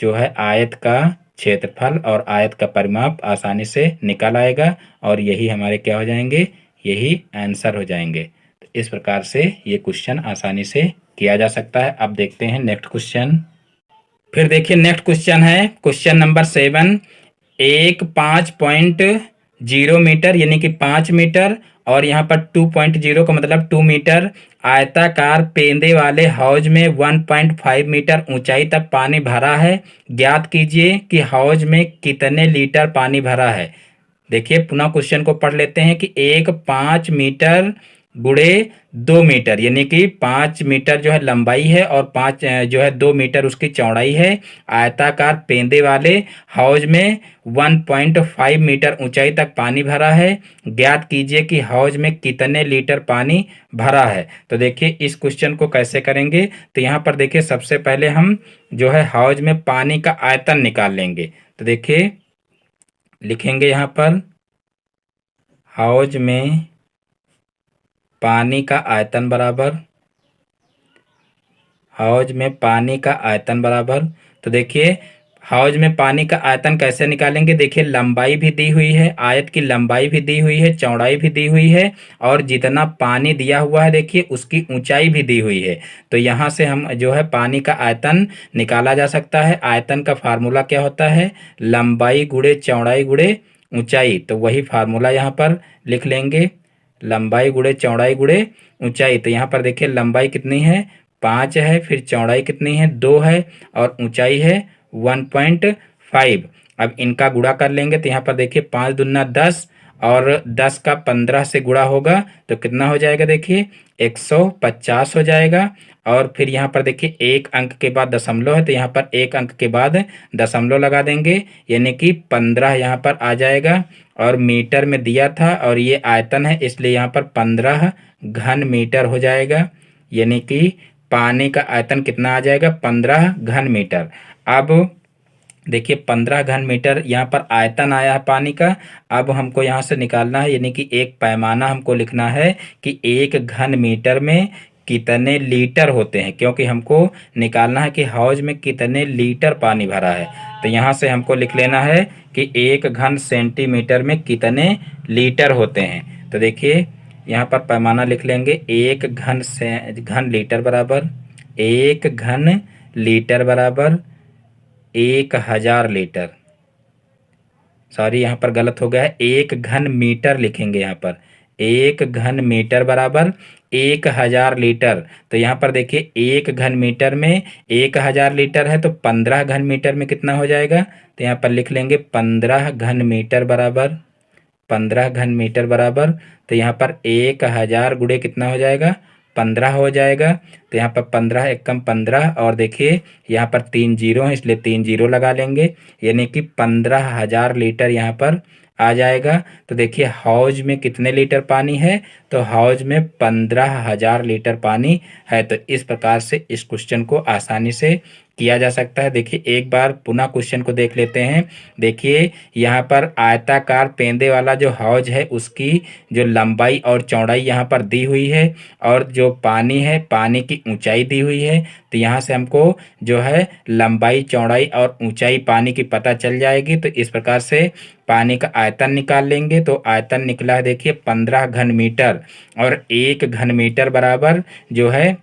जो है आयत का क्षेत्रफल और आयत का परिमाप आसानी से निकल आएगा और यही हमारे क्या हो जाएंगे, यही आंसर हो जाएंगे। तो इस प्रकार से ये क्वेश्चन आसानी से किया जा सकता है। अब देखते हैं नेक्स्ट क्वेश्चन। फिर देखिए नेक्स्ट क्वेश्चन है क्वेश्चन नंबर 7। एक 5.0 मीटर यानी कि 5 मीटर और यहाँ पर 2.0 का मतलब 2 मीटर आयताकार पेंदे वाले हौज में 1.5 मीटर ऊंचाई तक पानी भरा है। ज्ञात कीजिए कि हौज में कितने लीटर पानी भरा है। देखिए पुनः क्वेश्चन को पढ़ लेते हैं कि एक 5 मीटर गुणे 2 मीटर, यानी कि 5 मीटर जो है लंबाई है और 5 जो है 2 मीटर उसकी चौड़ाई है। आयताकार पेंदे वाले हौज में 1.5 मीटर ऊंचाई तक पानी भरा है। ज्ञात कीजिए कि हौज में कितने लीटर पानी भरा है। तो देखिए इस क्वेश्चन को कैसे करेंगे। तो यहाँ पर देखिए सबसे पहले हम जो है हौज में पानी का आयतन निकाल लेंगे। तो देखिए लिखेंगे यहाँ पर हौज में पानी का आयतन बराबर, हौज में पानी का आयतन बराबर। तो देखिए हौज में पानी का आयतन कैसे निकालेंगे। देखिए लंबाई भी दी हुई है, आयत की लंबाई भी दी हुई है, चौड़ाई भी दी हुई है और जितना पानी दिया हुआ है देखिए उसकी ऊंचाई भी दी हुई है। तो यहाँ से हम जो है पानी का आयतन निकाला जा सकता है। आयतन का फार्मूला क्या होता है, लंबाई गुणे चौड़ाई गुणे ऊंचाई। तो वही फार्मूला यहाँ पर लिख लेंगे, लंबाई गुणे चौड़ाई गुणे ऊंचाई। तो यहाँ पर देखिए लंबाई कितनी है 5 है, फिर चौड़ाई कितनी है 2 है और ऊंचाई है 1.5। अब इनका गुणा कर लेंगे। तो यहाँ पर देखिए 5 दूना 10 और 10 का 15 से गुणा होगा तो कितना हो जाएगा, देखिए 150 हो जाएगा। और फिर यहाँ पर देखिए एक अंक के बाद दशमलव है तो यहाँ पर एक अंक के बाद दशमलव लगा देंगे, यानी कि 15 यहाँ पर आ जाएगा। और मीटर में दिया था और ये आयतन है इसलिए यहाँ पर 15 घन मीटर हो जाएगा, यानी कि पानी का आयतन कितना आ जाएगा 15 घन मीटर। अब देखिए 15 घन मीटर यहाँ पर आयतन आया है पानी का। अब हमको यहाँ से निकालना है, यानी कि एक पैमाना हमको लिखना है कि 1 घन मीटर में कितने लीटर होते हैं, क्योंकि हमको निकालना है कि हौज में कितने लीटर पानी भरा है। तो यहाँ से हमको लिख लेना है कि 1 घन सेंटीमीटर में कितने लीटर होते हैं। तो देखिए यहाँ पर पैमाना लिख लेंगे, 1 घन लीटर बराबर 1 घन लीटर बराबर 1000 लीटर। सॉरी यहाँ पर गलत हो गया है, 1 घन मीटर लिखेंगे यहाँ पर। 1 घन मीटर बराबर 1000 लीटर। तो यहाँ पर देखिए 1 घन मीटर में 1000 लीटर है तो 15 घन मीटर में कितना हो जाएगा। तो यहाँ पर लिख लेंगे 15 घन मीटर बराबर 15 घन मीटर बराबर। तो यहाँ पर 1000 गुणे कितना हो जाएगा 15 हो जाएगा। तो यहाँ पर 15 एकम 15 और देखिए यहाँ पर 3 जीरो है इसलिए 3 जीरो लगा लेंगे, यानी कि 15,000 लीटर यहाँ पर आ जाएगा। तो देखिए हौज में कितने लीटर पानी है, तो हौज में 15,000 लीटर पानी है। तो इस प्रकार से इस क्वेश्चन को आसानी से किया जा सकता है। देखिए एक बार पुनः क्वेश्चन को देख लेते हैं। देखिए यहाँ पर आयताकार पेंदे वाला जो हौज है उसकी जो लंबाई और चौड़ाई यहाँ पर दी हुई है और जो पानी है पानी की ऊंचाई दी हुई है। तो यहाँ से हमको जो है लंबाई चौड़ाई और ऊंचाई पानी की पता चल जाएगी। तो इस प्रकार से पानी का आयतन निकाल लेंगे। तो आयतन निकला है देखिए 15 घन मीटर और 1 घन मीटर बराबर जो है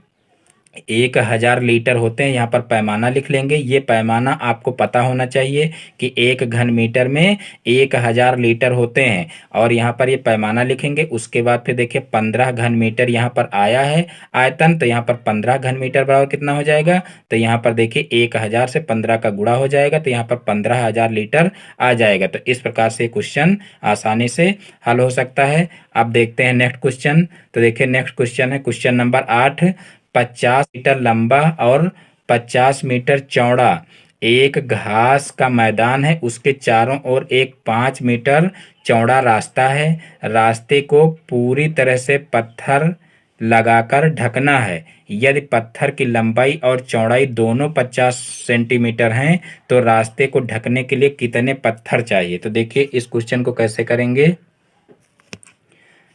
1000 लीटर होते हैं। यहाँ पर पैमाना लिख लेंगे, ये पैमाना आपको पता होना चाहिए कि 1 घन मीटर में 1000 लीटर होते हैं। और यहाँ पर ये पैमाना लिखेंगे, उसके बाद फिर देखिए 15 घन मीटर यहाँ पर आया है आयतन। तो यहाँ पर 15 घन मीटर बराबर कितना हो जाएगा, तो यहाँ पर देखिए 1000 से 15 का गुणा हो जाएगा तो यहाँ पर 15,000 लीटर आ जाएगा। तो इस प्रकार से क्वेश्चन आसानी से हल हो सकता है। अब देखते हैं नेक्स्ट क्वेश्चन। तो देखिए नेक्स्ट क्वेश्चन है क्वेश्चन नंबर 8। 50 मीटर लंबा और 50 मीटर चौड़ा एक घास का मैदान है, उसके चारों ओर एक 5 मीटर चौड़ा रास्ता है। रास्ते को पूरी तरह से पत्थर लगाकर ढकना है। यदि पत्थर की लंबाई और चौड़ाई दोनों 50 सेंटीमीटर हैं तो रास्ते को ढकने के लिए कितने पत्थर चाहिए। तो देखिए इस क्वेश्चन को कैसे करेंगे।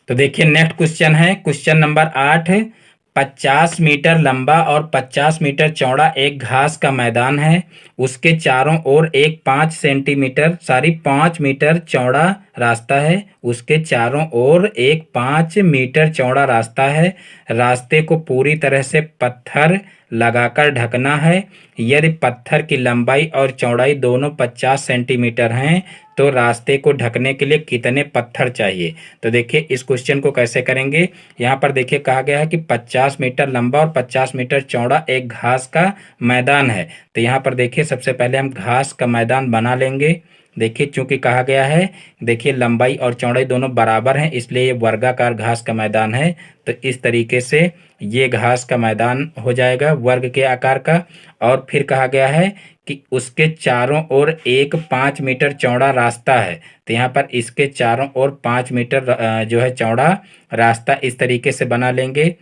तो देखिए नेक्स्ट क्वेश्चन है क्वेश्चन नंबर 8। 50 मीटर लंबा और 50 मीटर चौड़ा एक घास का मैदान है, उसके चारों ओर एक 5 मीटर चौड़ा रास्ता है। उसके चारों ओर एक 5 मीटर चौड़ा रास्ता है। रास्ते को पूरी तरह से पत्थर लगाकर ढकना है। यदि पत्थर की लंबाई और चौड़ाई दोनों 50 सेंटीमीटर हैं तो रास्ते को ढकने के लिए कितने पत्थर चाहिए। तो देखिए इस क्वेश्चन को कैसे करेंगे। यहाँ पर देखिए कहा गया है कि 50 मीटर लंबा और 50 मीटर चौड़ा एक घास का मैदान है। तो यहाँ पर देखिए सबसे पहले हम घास का मैदान बना लेंगे। देखिए चूंकि कहा गया है, देखिए लंबाई और चौड़ाई दोनों बराबर हैं, इसलिए ये वर्गाकार घास का मैदान है। तो इस तरीके से ये घास का मैदान हो जाएगा वर्ग के आकार का। और फिर कहा गया है कि उसके चारों ओर एक 5 मीटर चौड़ा रास्ता है। तो यहाँ पर इसके चारों ओर 5 मीटर जो है चौड़ा रास्ता इस तरीके से बना लेंगे।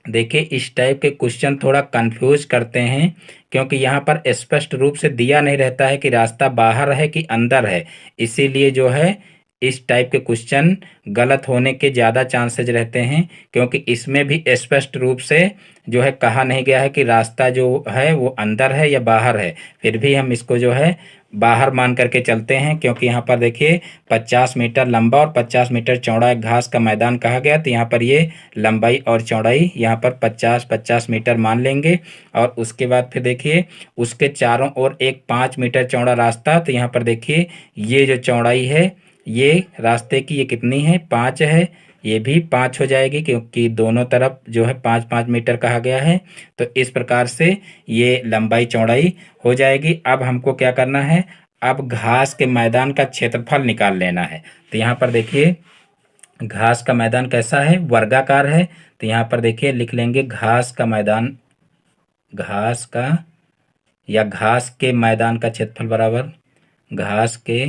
देखिए इस टाइप के क्वेश्चन थोड़ा कंफ्यूज करते हैं, क्योंकि यहाँ पर स्पष्ट रूप से दिया नहीं रहता है कि रास्ता बाहर है कि अंदर है। इसीलिए जो है इस टाइप के क्वेश्चन गलत होने के ज़्यादा चांसेज रहते हैं, क्योंकि इसमें भी स्पष्ट रूप से जो है कहा नहीं गया है कि रास्ता जो है वो अंदर है या बाहर है। फिर भी हम इसको जो है बाहर मान करके चलते हैं, क्योंकि यहाँ पर देखिए 50 मीटर लंबा और 50 मीटर चौड़ा एक घास का मैदान कहा गया। तो यहाँ पर ये लंबाई और चौड़ाई यहाँ पर 50-50 मीटर मान लेंगे। और उसके बाद फिर देखिए उसके चारों ओर एक 5 मीटर चौड़ा रास्ता। तो यहाँ पर देखिए ये जो चौड़ाई है ये रास्ते की ये कितनी है, 5 है। ये भी 5 हो जाएगी, क्योंकि दोनों तरफ जो है 5-5 मीटर कहा गया है। तो इस प्रकार से ये लंबाई चौड़ाई हो जाएगी। अब हमको क्या करना है, अब घास के मैदान का क्षेत्रफल निकाल लेना है। तो यहाँ पर देखिए घास का मैदान कैसा है, वर्गाकार है। तो यहाँ पर देखिए लिख लेंगे घास का मैदान, घास का या घास के मैदान का क्षेत्रफल बराबर घास के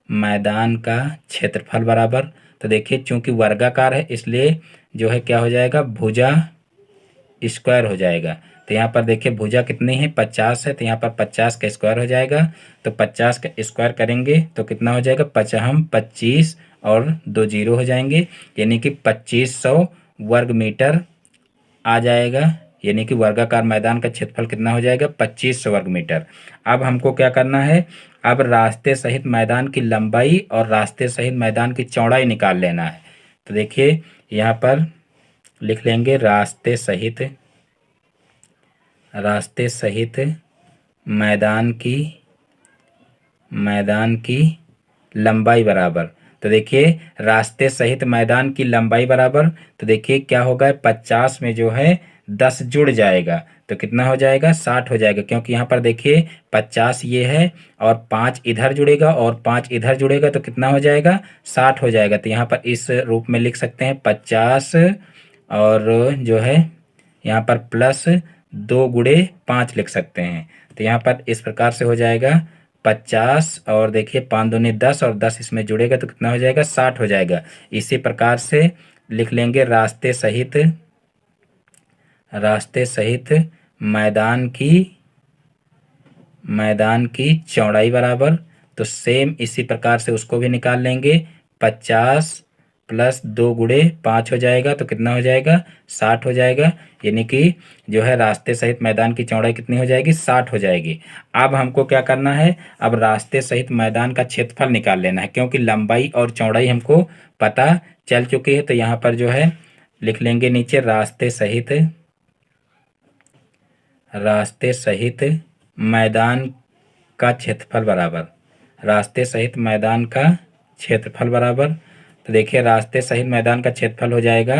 मैदान का क्षेत्रफल बराबर। तो देखिए चूंकि वर्गाकार है इसलिए जो है क्या हो जाएगा, भुजा स्क्वायर हो जाएगा। तो यहाँ पर देखिए भुजा कितनी है, 50 है। तो यहाँ पर 50 का स्क्वायर हो जाएगा। तो 50 का स्क्वायर करेंगे तो कितना हो जाएगा, 25 और 2 जीरो हो जाएंगे, यानी कि 2500 वर्ग मीटर आ जाएगा। यानी कि वर्गाकार मैदान का क्षेत्रफल कितना हो जाएगा, 2500 वर्ग मीटर। अब हमको क्या करना है, अब रास्ते सहित मैदान की लंबाई और रास्ते सहित मैदान की चौड़ाई निकाल लेना है। तो देखिए यहाँ पर लिख लेंगे रास्ते सहित मैदान की लंबाई बराबर। तो देखिए रास्ते सहित मैदान की लंबाई बराबर, तो देखिए क्या होगा, 50 में जो है 10 जुड़ जाएगा तो कितना हो जाएगा, 60 हो जाएगा। क्योंकि यहाँ पर देखिए 50 ये है और 5 इधर जुड़ेगा और 5 इधर जुड़ेगा तो कितना हो जाएगा, 60 हो जाएगा। तो यहाँ पर इस रूप में लिख सकते हैं 50 और जो है यहाँ पर प्लस 2 गुणे 5 लिख सकते हैं। तो यहाँ पर इस प्रकार से हो जाएगा 50 और देखिए 5 दूनी 10 और 10 इसमें जुड़ेगा तो कितना हो जाएगा, 60 हो जाएगा। इसी प्रकार से लिख लेंगे रास्ते सहित मैदान की चौड़ाई बराबर। तो सेम इसी प्रकार से उसको भी निकाल लेंगे, 50 प्लस 2 गुणे 5 हो जाएगा तो कितना हो जाएगा, 60 हो जाएगा। यानी कि जो है रास्ते सहित मैदान की चौड़ाई कितनी हो जाएगी, 60 हो जाएगी। अब हमको क्या करना है, अब रास्ते सहित मैदान का क्षेत्रफल निकाल लेना है, क्योंकि लंबाई और चौड़ाई हमको पता चल चुकी है। तो यहाँ पर जो है लिख लेंगे नीचे रास्ते सहित मैदान का क्षेत्रफल बराबर। तो देखिए रास्ते सहित मैदान का क्षेत्रफल हो जाएगा।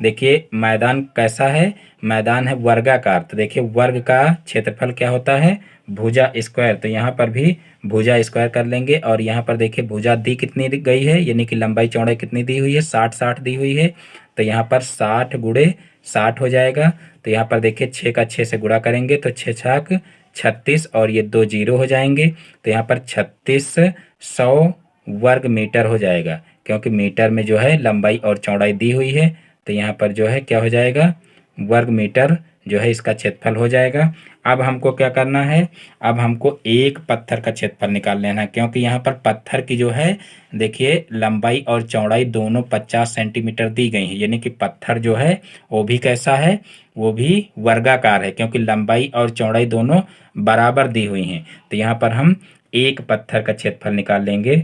देखिए मैदान कैसा है, मैदान है वर्गाकार। तो देखिए वर्ग का क्षेत्रफल क्या होता है, भुजा स्क्वायर। तो यहाँ पर भी भुजा स्क्वायर कर लेंगे। और यहाँ पर देखिए भुजा दी कितनी दी गई है, यानी कि लंबाई चौड़ाई कितनी दी हुई है, 60 दी हुई है। तो यहाँ पर 60 गुणे 60 हो जाएगा। तो यहाँ पर देखिए 6 का 6 से गुणा करेंगे तो 6 छाक 36 और ये 2 जीरो हो जाएंगे। तो यहाँ पर 3600 वर्ग मीटर हो जाएगा, क्योंकि मीटर में जो है लंबाई और चौड़ाई दी हुई है। तो यहाँ पर जो है क्या हो जाएगा, वर्ग मीटर जो है इसका क्षेत्रफल हो जाएगा। अब हमको क्या करना है, अब हमको एक पत्थर का क्षेत्रफल निकाल लेना है, क्योंकि यहाँ पर पत्थर की जो है देखिए लंबाई और चौड़ाई दोनों 50 सेंटीमीटर दी गई हैं। यानी कि पत्थर जो है वो भी कैसा है, वो भी वर्गाकार है, क्योंकि लंबाई और चौड़ाई दोनों बराबर दी हुई हैं। तो यहाँ पर हम एक पत्थर का क्षेत्रफल निकाल लेंगे।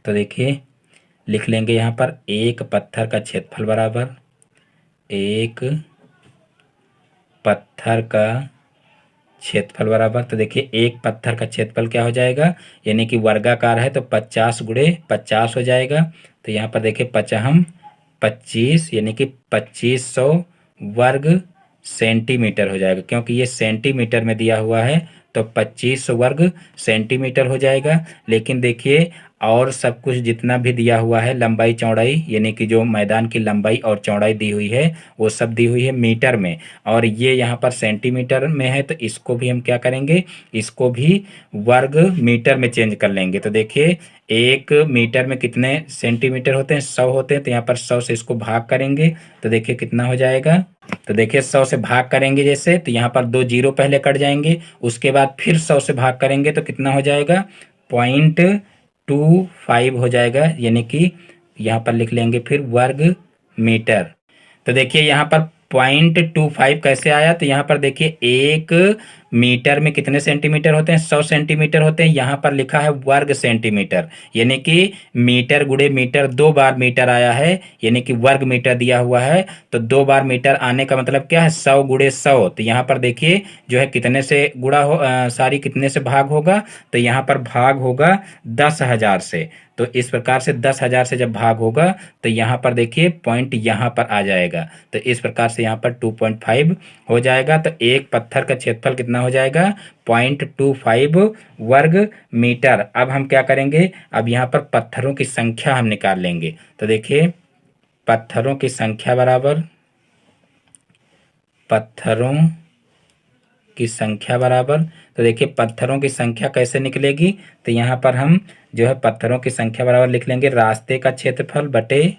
तो देखिए लिख लेंगे यहाँ पर एक पत्थर का क्षेत्रफल बराबर तो देखिए एक पत्थर का क्षेत्रफल क्या हो जाएगा, यानी कि वर्गाकार है तो 50 गुणे 50 हो जाएगा। तो यहाँ पर देखिए 25 यानी कि 2500 वर्ग सेंटीमीटर हो जाएगा, क्योंकि ये सेंटीमीटर में दिया हुआ है तो 25 वर्ग सेंटीमीटर हो जाएगा। लेकिन देखिए और सब कुछ जितना भी दिया हुआ है लंबाई चौड़ाई, यानी कि जो मैदान की लंबाई और चौड़ाई दी हुई है वो सब दी हुई है मीटर में, और ये यहाँ पर सेंटीमीटर में है, तो इसको भी हम क्या करेंगे, इसको भी वर्ग मीटर में चेंज कर लेंगे। तो देखिए 1 मीटर में कितने सेंटीमीटर होते हैं, 100 होते हैं, तो यहाँ पर 100 से इसको भाग करेंगे तो देखिए कितना हो जाएगा। तो देखिए 100 से भाग करेंगे जैसे, तो यहाँ पर 2 जीरो पहले कट जाएंगे, उसके बाद फिर 100 से भाग करेंगे तो कितना हो जाएगा, 0.25 हो जाएगा, यानी कि यहाँ पर लिख लेंगे फिर वर्ग मीटर। तो देखिए यहाँ पर 0.25 कैसे आया, तो यहाँ पर देखिए 1 मीटर में कितने सेंटीमीटर होते हैं, 100 सेंटीमीटर होते हैं, यहाँ पर लिखा है वर्ग सेंटीमीटर, यानी कि मीटर गुणे मीटर 2 बार मीटर आया है, यानी कि वर्ग मीटर दिया हुआ है, तो 2 बार मीटर आने का मतलब क्या है, 100 गुणे 100। तो यहाँ पर देखिए जो है कितने से गुणा हो सारी कितने से भाग होगा, तो यहाँ पर भाग होगा 10,000 से। तो इस प्रकार से 10,000 से जब भाग होगा तो यहाँ पर देखिए पॉइंट यहाँ पर आ जाएगा, तो इस प्रकार से यहाँ पर 2.5 हो जाएगा। तो एक पत्थर का क्षेत्रफल कितना हो जाएगा, 0.25 वर्ग मीटर। अब हम क्या करेंगे, अब यहाँ पर पत्थरों की संख्या हम निकाल लेंगे। तो देखिए पत्थरों की संख्या बराबर, पत्थरों की संख्या बराबर, तो देखिए पत्थरों की संख्या कैसे निकलेगी, तो यहाँ पर हम जो है पत्थरों की संख्या बराबर लिख लेंगे रास्ते का क्षेत्रफल बटे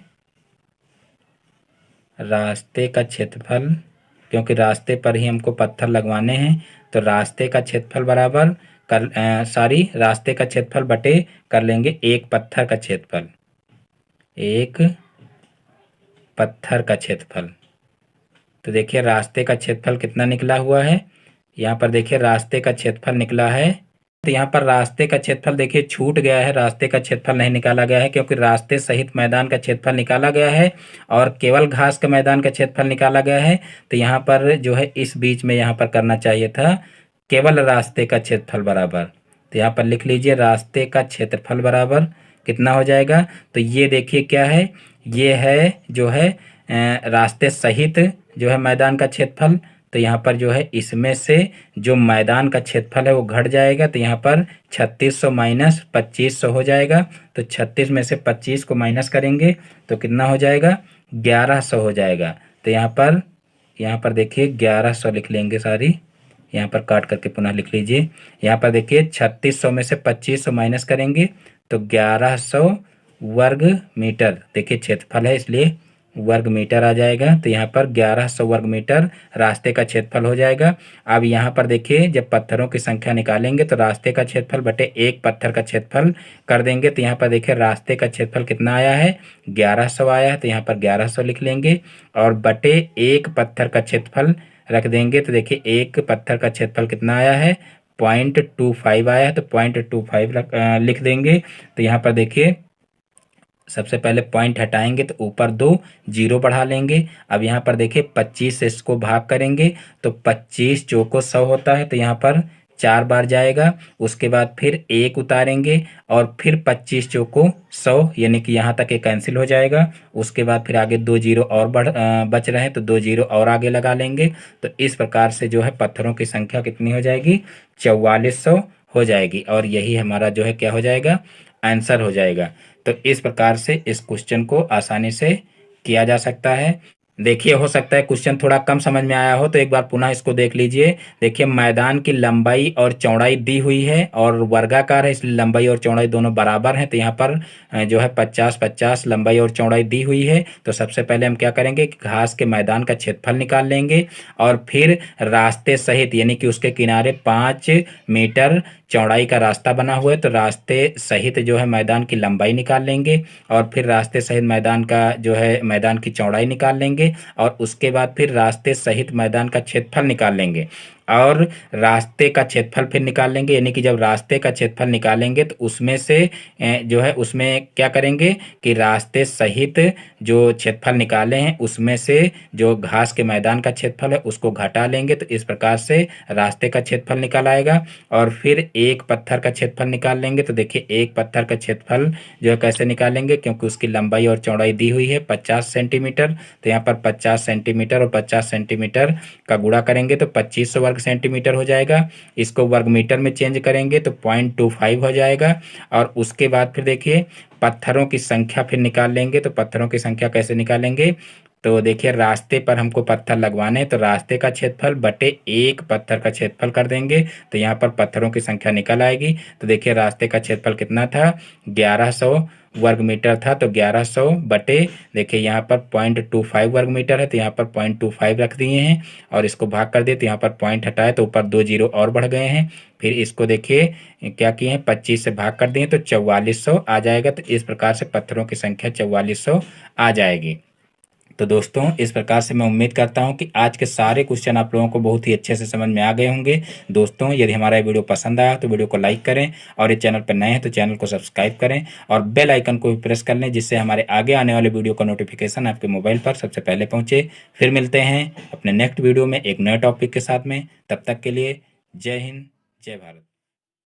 रास्ते का क्षेत्रफल, क्योंकि रास्ते पर ही हमको पत्थर लगवाने हैं, तो रास्ते का क्षेत्रफल बराबर रास्ते का क्षेत्रफल बटे कर लेंगे एक पत्थर का क्षेत्रफल, एक पत्थर का क्षेत्रफल। तो देखिए रास्ते का क्षेत्रफल कितना निकला हुआ है, यहाँ पर देखिए रास्ते का क्षेत्रफल निकला है, तो यहाँ पर रास्ते का क्षेत्रफल देखिए छूट गया है, रास्ते का क्षेत्रफल नहीं निकाला गया है, क्योंकि रास्ते सहित मैदान का क्षेत्रफल निकाला गया है और केवल घास के मैदान का क्षेत्रफल निकाला गया है। तो यहाँ पर जो है इस बीच में यहाँ पर करना चाहिए था केवल रास्ते का क्षेत्रफल बराबर, तो यहाँ पर लिख लीजिए रास्ते का क्षेत्रफल बराबर कितना हो जाएगा। तो ये देखिए क्या है, ये है जो है रास्ते सहित जो है मैदान का क्षेत्रफल, तो यहाँ पर जो है इसमें से जो मैदान का क्षेत्रफल है वो घट जाएगा, तो यहाँ पर 3600 माइनस 2500 हो जाएगा। तो 36 में से 25 को माइनस करेंगे तो कितना हो जाएगा, 1100 हो जाएगा। तो यहाँ पर देखिए 1100 लिख लेंगे सारी, यहाँ पर काट करके पुनः लिख लीजिए। यहाँ पर देखिए 3600 में से 2500 माइनस करेंगे तो 1100 वर्ग मीटर, देखिए क्षेत्रफल है इसलिए वर्ग मीटर आ जाएगा। तो यहाँ पर 1100 वर्ग मीटर रास्ते का क्षेत्रफल हो जाएगा। अब यहाँ पर देखिए जब पत्थरों की संख्या निकालेंगे तो रास्ते का क्षेत्रफल बटे एक पत्थर का क्षेत्रफल कर देंगे। तो यहाँ पर देखिए रास्ते का क्षेत्रफल कितना आया है, 1100 आया है, तो यहाँ पर 1100 लिख लेंगे और बटे एक पत्थर का क्षेत्रफल रख देंगे। तो देखिए एक पत्थर का क्षेत्रफल कितना आया है, 0.25 आया है, तो 0.25 लिख देंगे। तो यहाँ पर देखिए सबसे पहले पॉइंट हटाएंगे तो ऊपर 2 जीरो बढ़ा लेंगे। अब यहाँ पर देखिए 25 से इसको भाग करेंगे तो 25 चौको 100 होता है, तो यहाँ पर 4 बार जाएगा। उसके बाद फिर 1 उतारेंगे और फिर 25 चौको 100, यानी कि यहाँ तक ये कैंसिल हो जाएगा। उसके बाद फिर आगे 2 जीरो और बच रहे हैं, तो 2 जीरो और आगे लगा लेंगे। तो इस प्रकार से जो है पत्थरों की संख्या कितनी हो जाएगी, 4400 हो जाएगी, और यही हमारा जो है क्या हो जाएगा, आंसर हो जाएगा। तो इस प्रकार से इस क्वेश्चन को आसानी से किया जा सकता है। देखिए हो सकता है क्वेश्चन थोड़ा कम समझ में आया हो, तो एक बार पुनः इसको देख लीजिए। देखिए मैदान की लंबाई और चौड़ाई दी हुई है और वर्गाकार है, इसलिए लंबाई और चौड़ाई दोनों बराबर हैं। तो यहाँ पर जो है 50-50 लंबाई और चौड़ाई दी हुई है। तो सबसे पहले हम क्या करेंगे कि घास के मैदान का क्षेत्रफल निकाल लेंगे और फिर रास्ते सहित, यानी कि उसके किनारे 5 मीटर चौड़ाई का रास्ता बना हुआ है, तो रास्ते सहित जो है मैदान की लंबाई निकाल लेंगे और फिर रास्ते सहित मैदान का जो है मैदान की चौड़ाई निकाल लेंगे और उसके बाद फिर रास्ते सहित मैदान का क्षेत्रफल निकाल लेंगे और रास्ते का क्षेत्रफल फिर निकाल लेंगे। यानी कि जब रास्ते का क्षेत्रफल निकालेंगे तो उसमें से जो है उसमें क्या करेंगे कि रास्ते सहित जो क्षेत्रफल निकाले हैं उसमें से जो घास के मैदान का क्षेत्रफल है उसको घटा लेंगे। तो इस प्रकार से रास्ते का क्षेत्रफल निकल आएगा और फिर एक पत्थर का क्षेत्रफल निकाल लेंगे। तो देखिए एक पत्थर का क्षेत्रफल जो है कैसे निकालेंगे, क्योंकि उसकी लंबाई और चौड़ाई दी हुई है 50 सेंटीमीटर, तो यहाँ पर 50 सेंटीमीटर और 50 सेंटीमीटर का गुणा करेंगे तो 2500 वर्ग वर्ग सेंटीमीटर हो जाएगा। इसको वर्ग मीटर में चेंज करेंगे तो 0.25 हो जाएगा। और उसके बाद फिर देखिए पत्थरों की संख्या फिर निकाल लेंगे। तो पत्थरों की संख्या कैसे निकालेंगे, तो देखिए रास्ते पर हमको पत्थर लगवाने हैं, तो रास्ते का क्षेत्रफल बटे 1 पत्थर का क्षेत्रफल कर देंगे, तो यहाँ पर पत्थरों की संख्या निकल आएगी। तो देखिए रास्ते का क्षेत्रफल कितना था, 1100 वर्ग मीटर था, तो 1100 बटे देखिए यहाँ पर 0.25 वर्ग मीटर है, तो यहाँ पर 0.25 रख दिए हैं और इसको भाग कर दिए, तो यहाँ पर पॉइंट हटाए तो ऊपर 2 जीरो और बढ़ गए हैं। फिर इसको देखिए क्या किए हैं, 25 से भाग कर दिए तो 4400 आ जाएगा। तो इस प्रकार से पत्थरों की संख्या 4400 आ जाएगी। तो दोस्तों इस प्रकार से मैं उम्मीद करता हूं कि आज के सारे क्वेश्चन आप लोगों को बहुत ही अच्छे से समझ में आ गए होंगे। दोस्तों यदि हमारा ये वीडियो पसंद आया तो वीडियो को लाइक करें और ये चैनल पर नए हैं तो चैनल को सब्सक्राइब करें और बेल आइकन को भी प्रेस कर लें, जिससे हमारे आगे आने वाले वीडियो का नोटिफिकेशन आपके मोबाइल पर सबसे पहले पहुंचे। फिर मिलते हैं अपने नेक्स्ट वीडियो में एक नए टॉपिक के साथ में। तब तक के लिए जय हिंद, जय भारत।